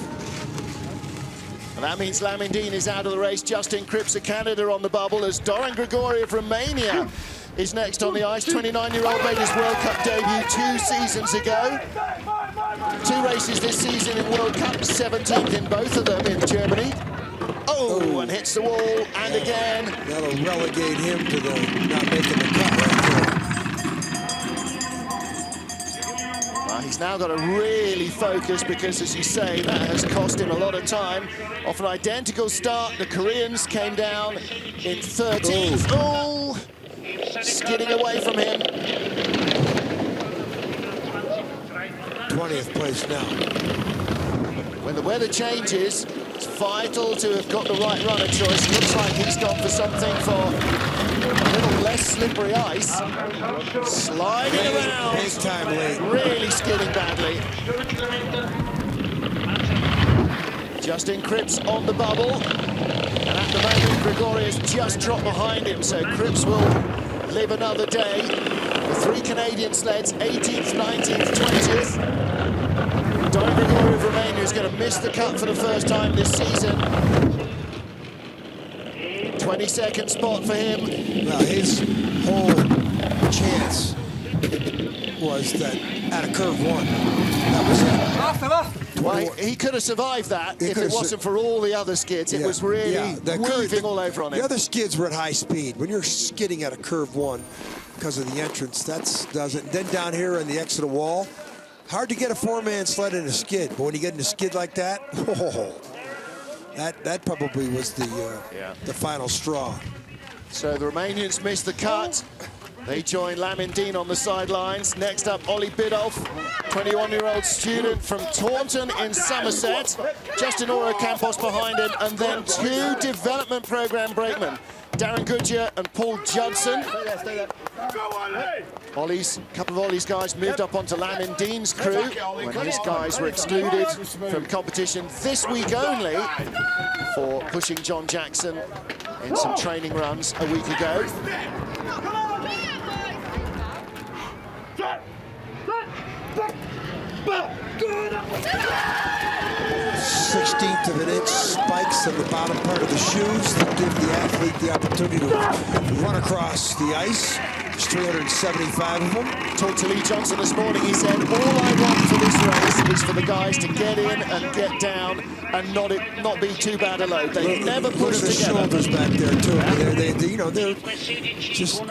And that means Lamindine is out of the race. Justin Kripps of Canada on the bubble as Doran Grigori of Romania is next on the ice. 29-year-old made his World Cup debut 2 seasons ago. 2 races this season in World Cup, 17th in both of them in Germany. Oh, and hits the wall, and again. That'll relegate him to the not making the cut right there. Well, he's now got to really focus because, as you say, that has cost him a lot of time. Off an identical start, the Koreans came down in 13th. Oh, skidding away from him. 20th place now. When the weather changes, it's vital to have got the right runner choice. Looks like he's gone for something for a little less slippery ice. Sliding around. Big time late. Really skidding badly. Justin Kripps on the bubble. And at the moment, Grigori has just dropped behind him, so Kripps will live another day. The 3 Canadian sleds, 18th, 19th, 20th. Doran Grigori of Romania is going to miss the cut for the first time this season. 22nd spot for him. Well, his whole chance was that at a curve 1. That was it. Well, he could have survived that if it wasn't for all the other skids. It was really weaving all over on him. The other skids were at high speed. When you're skidding at a curve 1 because of the entrance, that doesn't. Then down here on the exit of wall, hard to get a 4-man sled in a skid. But when you get in a skid like that, that probably was the final straw. So the Romanians missed the cut. They join Lamindine on the sidelines. Next up, Ollie Biddulph, 21-year-old student from Taunton in Somerset. Justin Oro-Campos behind him, and then 2 development program brakemen, Darren Goodyear and Paul Judson. A couple of Ollie's guys moved up onto Lamindine's crew when his guys were excluded from competition this week only for pushing John Jackson in some training runs a week ago. 16th of an inch spikes on the bottom part of the shoes that give the athlete the opportunity to run across the ice. There's 375 of them. Talked to Lee Johnson this morning. He said, all I want for this race is for the guys to get in and get down and not be too bad a load. They never put us together. Shoulders back there too. They're just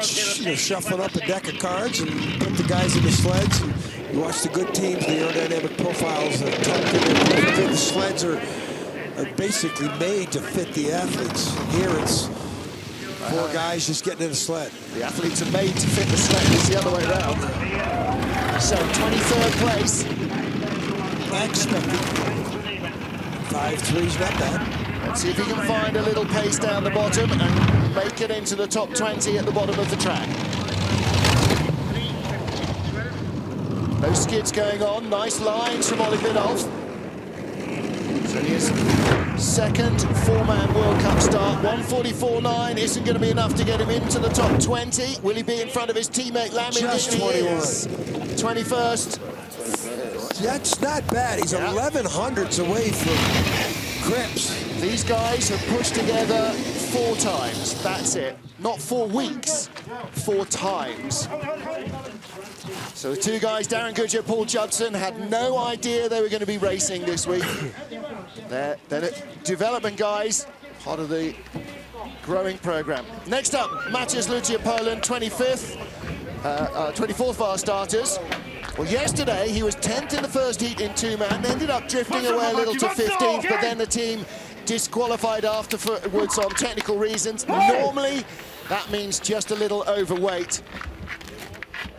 shuffling up a deck of cards and put the guys in the sleds. And you watch the good teams, the aerodynamic profiles, the sleds are basically made to fit the athletes. Here it's 4 guys just getting in a sled. The athletes are made to fit the sled. It's the other way around. So 23rd place. Expected. 5.3's not bad. Let's see if he can find a little pace down the bottom and make it into the top 20 at the bottom of the track. Those skids going on. Nice lines from Ollie Biddulph. So he is second 4-man World Cup start. 1:44.9 isn't going to be enough to get him into the top 20. Will he be in front of his teammate Lamindine? Just 21. 21st. That's not bad. He's 11 hundredths away from Kripps. These guys have pushed together 4 times. That's it. Not 4 weeks, 4 times. So the 2 guys, Darren Goodyear, Paul Judson, had no idea they were going to be racing this week. They're development guys, part of the growing program. Next up, Maciej Lucia, Poland, 25th, 24th for our starters. Well, yesterday he was 10th in the first heat in 2-man, ended up drifting away a little to 15th, but then the team disqualified afterwards on technical reasons. Normally, that means just a little overweight.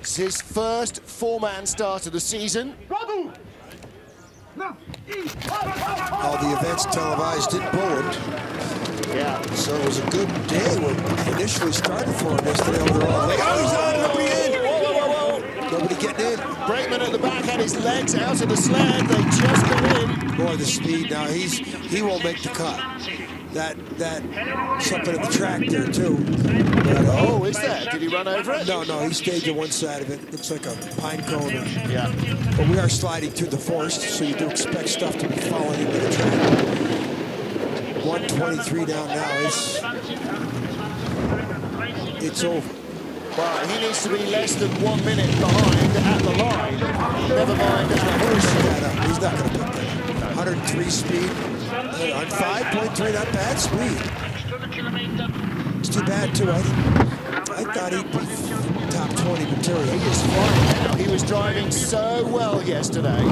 It's his first 4-man start of the season. All the events televised in Poland. Yeah. So it was a good day when he initially started for him yesterday. Oh, he's on, nobody in. Whoa. Nobody getting in. Brakeman at the back had his legs out of the sled. They just go in. Boy, the speed now. He won't make the cut. That something at the track there too. But, Oh, is that? Did he run over it? No, he stayed to one side of it. Looks like a pine cone. Yeah. But we are sliding through the forest, so you do expect stuff to be falling into the track. 123 down now. It's over. Well, he needs to be less than 1 minute behind at the line. Never mind at a horse. He's not going to pick that. 103 speed. On 5.3, not bad speed. It's too bad, too. I thought he'd be top 20 material. He is flying now. He was driving so well yesterday.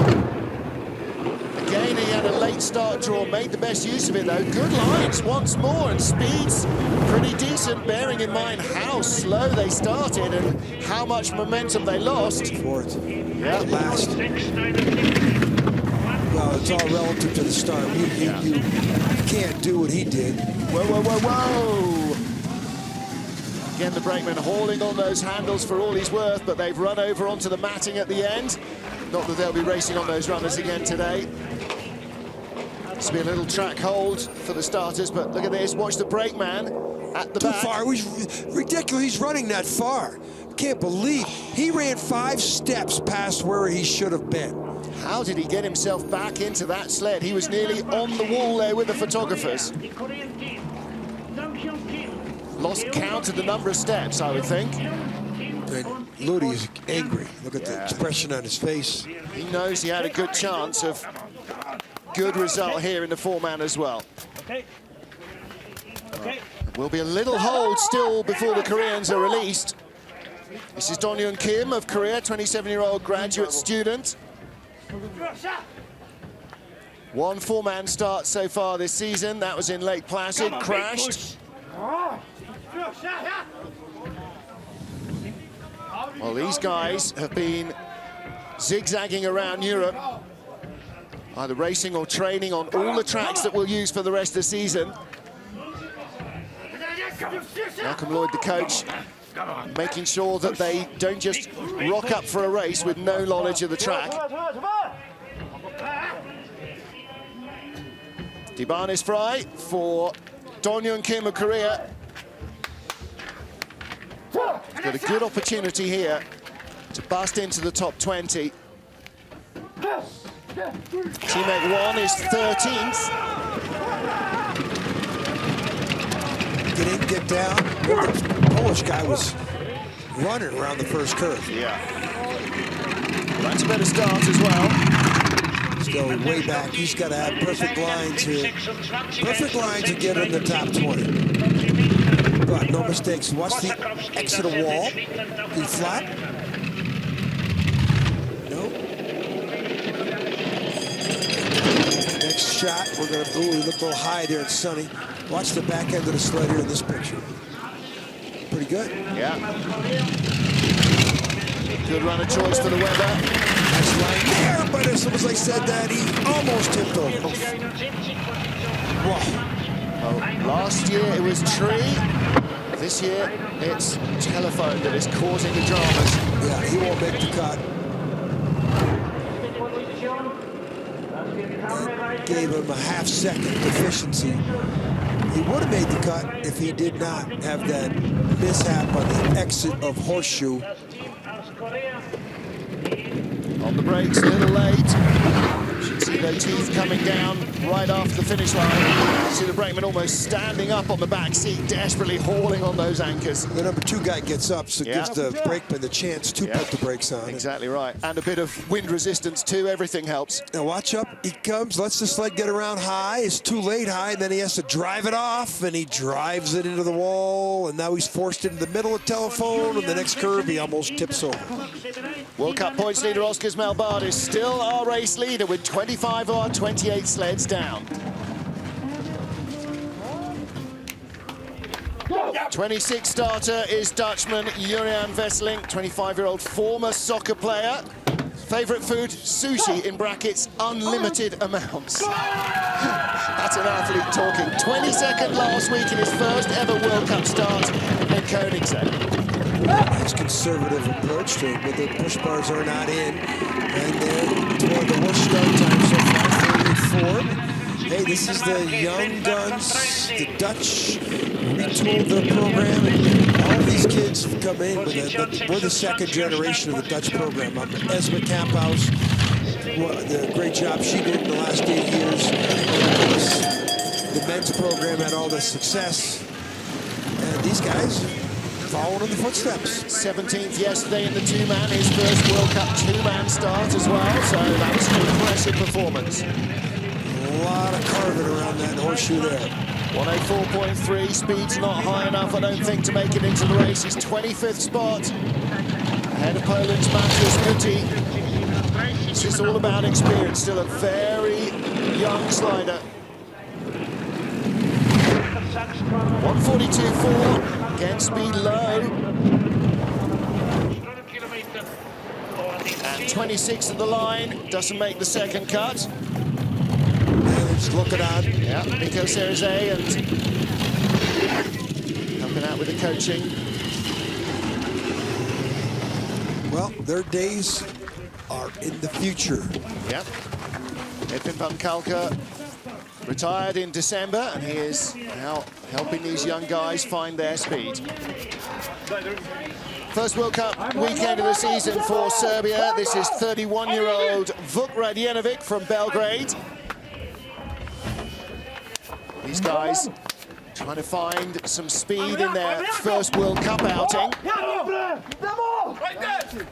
Again, he had a late start draw, made the best use of it, though. Good lines once more, and speeds pretty decent, bearing in mind how slow they started and how much momentum they lost. Fourth. Yeah. Last. Well, it's all relative to the start. You can't do what he did. Whoa. Again, the brakeman hauling on those handles for all he's worth, but they've run over onto the matting at the end. Not that they'll be racing on those runners again today. This will be a little track hold for the starters, but look at this. Watch the brakeman at the back. Too far. It was ridiculous. He's running that far. Can't believe he ran 5 steps past where he should have been. How did he get himself back into that sled? He was nearly on the wall there with the photographers. Lost count of the number of steps, I would think. And Ludi is angry. Look at the expression on his face. He knows he had a good chance of good result here in the 4-man as well. Will be a little hold still before the Koreans are released. This is Dong-Hyun Kim of Korea, 27-year-old graduate student. 1 4-man start so far this season. That was in Lake Placid, crashed. Well, these guys have been zigzagging around Europe, either racing or training on all the tracks that we'll use for the rest of the season. Malcolm Lloyd, the coach, making sure that they don't just rock up for a race with no knowledge of the track. Kibermanis fry for Dong-Hyun Kim of Korea. He's got a good opportunity here to bust into the top 20. Teammate 1 is 13th. Get in, get down. The Polish guy was running around the first curve. Yeah. That's a better start as well. He's going way back. He's got to have perfect lines here. Perfect lines to get in the top 20. But no mistakes. Watch the exit of wall. Be flat. Nope. Next shot, we're going to, ooh, we look a little high there. It's sunny. Watch the back end of the sled here in this picture. Pretty good. Yeah. Good runner choice for the weather. Nice line there, but as soon as I said that, he almost tipped over. Whoa. Oh, last year it was tree. This year it's telephone that is causing the dramas. Yeah, he won't make the cut. That gave him a half-second deficiency. He would have made the cut if he did not have that mishap on the exit of Horseshoe. On the brakes, a little late. Should see their teeth coming down right after the finish line. See the brakeman almost standing up on the back seat, desperately hauling on those anchors. The number 2 guy gets up, so it gives the brakeman the chance to put the brakes on. Exactly right. And a bit of wind resistance too, everything helps. Now watch up, he comes, lets the sled get around high, it's too late high, and then he has to drive it off, and he drives it into the wall, and now he's forced into the middle of telephone, and the next curve he almost tips over. World Cup points leader Oskars Melbardis still our race leader with 25 of our 28 sleds down. 26 starter is Dutchman Julian Wesseling, 25-year-old former soccer player. Favorite food, sushi, in brackets, unlimited amounts. That's an athlete talking. 22nd last week in his first ever World Cup start in Koenigsegg. Nice conservative approach to it, but the push bars are not in. And they're toward the worst start time so far, 44. Hey, this is the young guns. The Dutch retooled their program. And all these kids have come in with we're the second generation of the Dutch program. Esme Kamphuis, the great job she did in the last 8 years. The men's program had all the success. And these guys following in the footsteps. 17th yesterday in the two-man, his first World Cup two-man start as well, so that was an impressive performance. A lot of carving around that horseshoe there. 104.3, speed's not high enough, I don't think, to make it into the race. His 25th spot, ahead of Poland's Mateusz Guti. This is all about experience, still a very young slider. 142.4, again speed low. And 26th at the line, doesn't make the second cut. Just looking on. Yeah, Nico Walther and helping out with the coaching. Well, their days are in the future. Yeah. Edwin van Kalker retired in December, and he is now helping these young guys find their speed. First World Cup weekend of the season for Serbia. This is 31-year-old Vuk Radjenovic from Belgrade. These guys trying to find some speed in their first World Cup outing.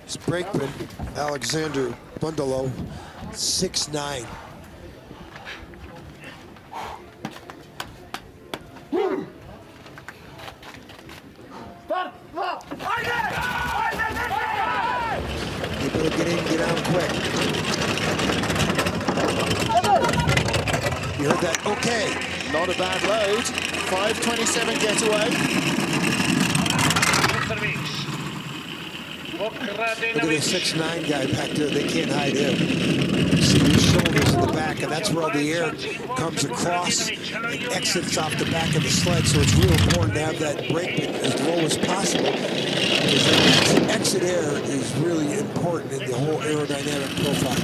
This brakeman, Alexander Bundalo, 6'9". You better get in, get out quick. You heard that? Okay. Not a bad load. 5:27 getaway. Look at this 6'9" guy back there. They can't hide him. See his shoulders in the back, and that's where all the air comes across and exits off the back of the sled. So it's real important to have that brakeman as low as possible, because that exit air is really important in the whole aerodynamic profile.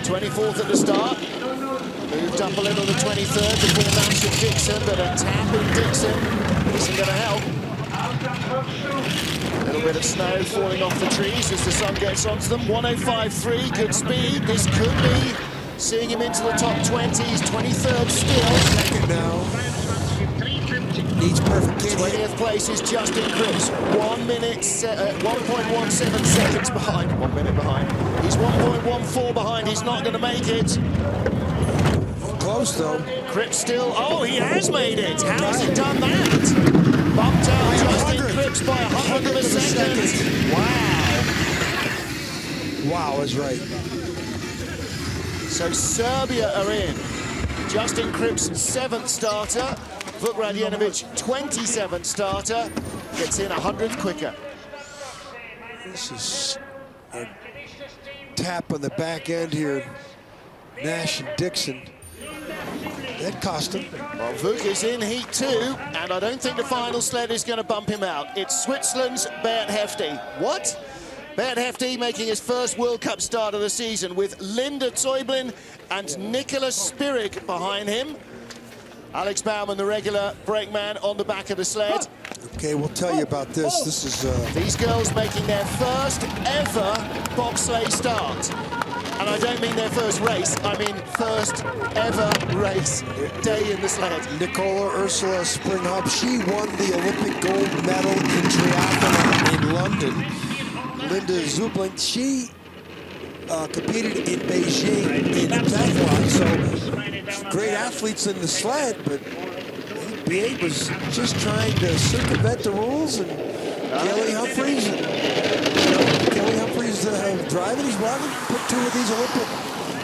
24th at the start. Moved up a little to 23rd before Maximilian Dixon, but a tap in Dixon isn't going to help. A little bit of snow falling off the trees as the sun gets onto them. 105.3, good speed. This could be seeing him into the top 20s. 23rd still. Second now. Needs perfect kid. 20th place is Justin Kripps. 1.17 seconds behind. 1 minute behind. He's 1.14 behind. He's not going to make it. Close though. Kripps still, oh, he has made it. How has he done that? Bumped out Justin Kripps by 100th of a second. Wow. Wow is right. So Serbia are in. Justin Kripps, 7th starter. Vuk Radjenovic, 27th starter. Gets in 100th quicker. This is a tap on the back end here. Nash and Dixon. That cost him. Well, Vuk is in heat 2, and I don't think the final sled is going to bump him out. It's Switzerland's Bert Hefti. What? Bert Hefti making his first World Cup start of the season with Linda Zeublin and Nicolas Spirig behind him. Alex Baumann, the regular brakeman, on the back of the sled. Okay, we'll tell you about this. This is these girls making their first ever bobsleigh start. And I don't mean their first race, I mean first ever race day in the sled. Nicola Ursula Springhub, she won the Olympic gold medal in triathlon in London. Linda Zeublin, she competed in Beijing in decathlon, so great athletes in the sled, but BA was just trying to circumvent the rules, and Kaillie Humphries, driving his wagon, put 2 of these Olympic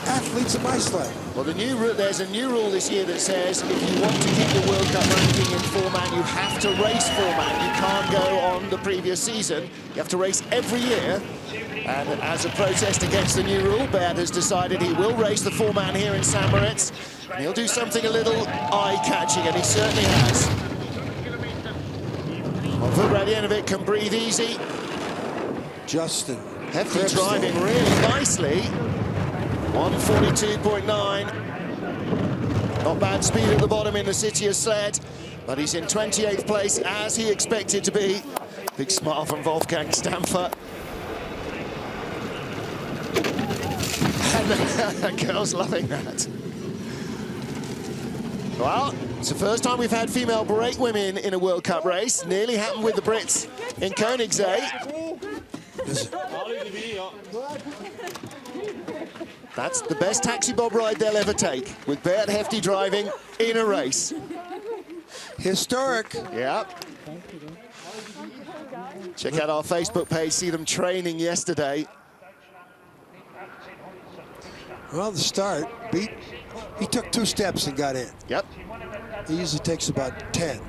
athletes in my sled. Well, there's a new rule this year that says if you want to keep the World Cup ranking in 4-man, you have to race 4-man. You can't go on the previous season. You have to race every year. And as a protest against the new rule, Bert has decided he will race the 4-man here in St. Moritz. And he'll do something a little eye-catching, and he certainly has. Well, Vrba can breathe easy. Justin. Hefti driving really nicely. 142.9. Not bad speed at the bottom in the city of Sled, but he's in 28th place as he expected to be. Big smile from Wolfgang Stampfer. And the girls loving that. Well, it's the first time we've had female brakewomen in a World Cup race. Nearly happened with the Brits in Koenigsegg. That's the best taxi bob ride they'll ever take, with Beat Hefti driving in a race. Historic. Yeah. Check out our Facebook page, see them training yesterday. Well, the start, he took 2 steps and got in. Yep. He usually takes about 10.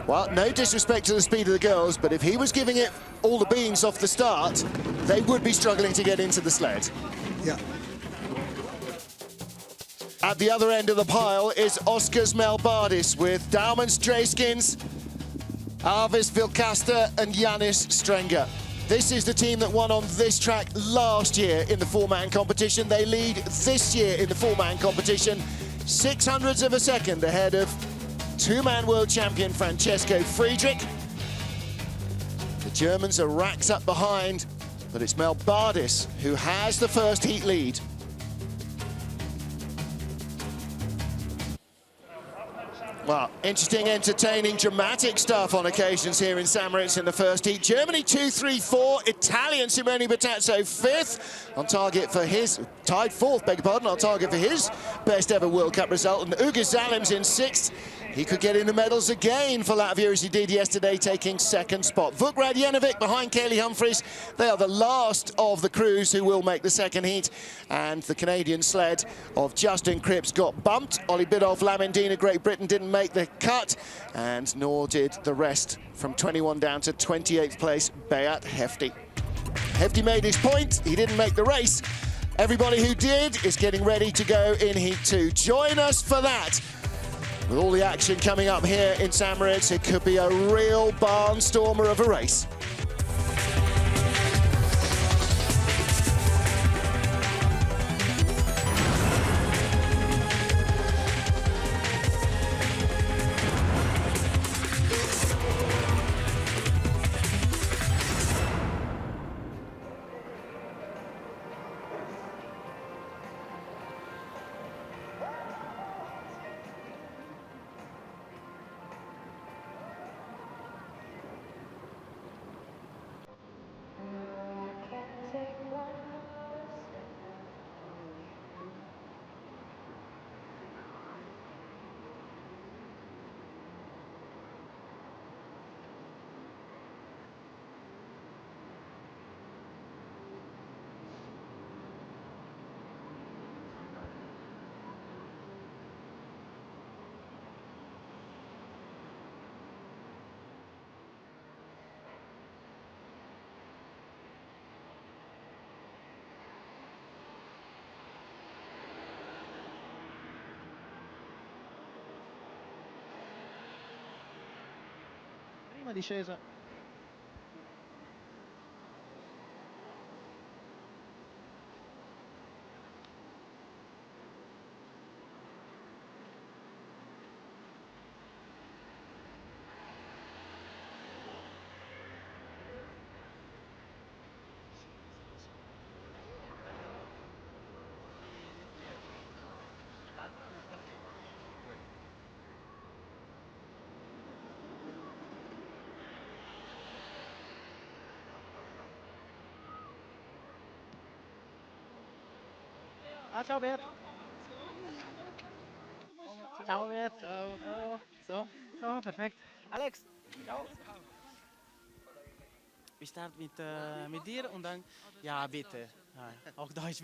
Well, no disrespect to the speed of the girls, but if he was giving it all the beans off the start, they would be struggling to get into the sled. Yeah. At the other end of the pile is Oskars Melbardis with Daumans Dreskins, Arvis Vilkasta and Janis Strenger. This is the team that won on this track last year in the 4-man competition. They lead this year in the 4-man competition, 0.06 of a second ahead of 2-man world champion Francesco Friedrich. The Germans are racks up behind, but it's Melbardis who has the first heat lead. Well, interesting, entertaining, dramatic stuff on occasions here in St. Moritz in the first heat. Germany 2-3-4, Italian Simone Bertazzo 5th, on target for his, tied 4th, beg your pardon, on target for his best ever World Cup result. And Ugis Zalims in 6th. He could get in the medals again for Latvia as he did yesterday, taking 2nd spot. Vuk behind Kaillie Humphries. They are the last of the crews who will make the 2nd heat. And the Canadian sled of Justin Kripps got bumped. Ollie Biddulph, Lamendina, Great Britain didn't make the cut, and nor did the rest from 21 down to 28th place, Beat Hefti. Hefti made his point. He didn't make the race. Everybody who did is getting ready to go in Heat 2. Join us for that. With all the action coming up here in St. Moritz, it could be a real barnstormer of a race. Prima discesa. Ah, ciao Bert. Ciao Bert. Ciao. So, so, perfekt. Alex, ciao. Wir starten mit dir und dann, ja bitte, ja, auch Deutsch.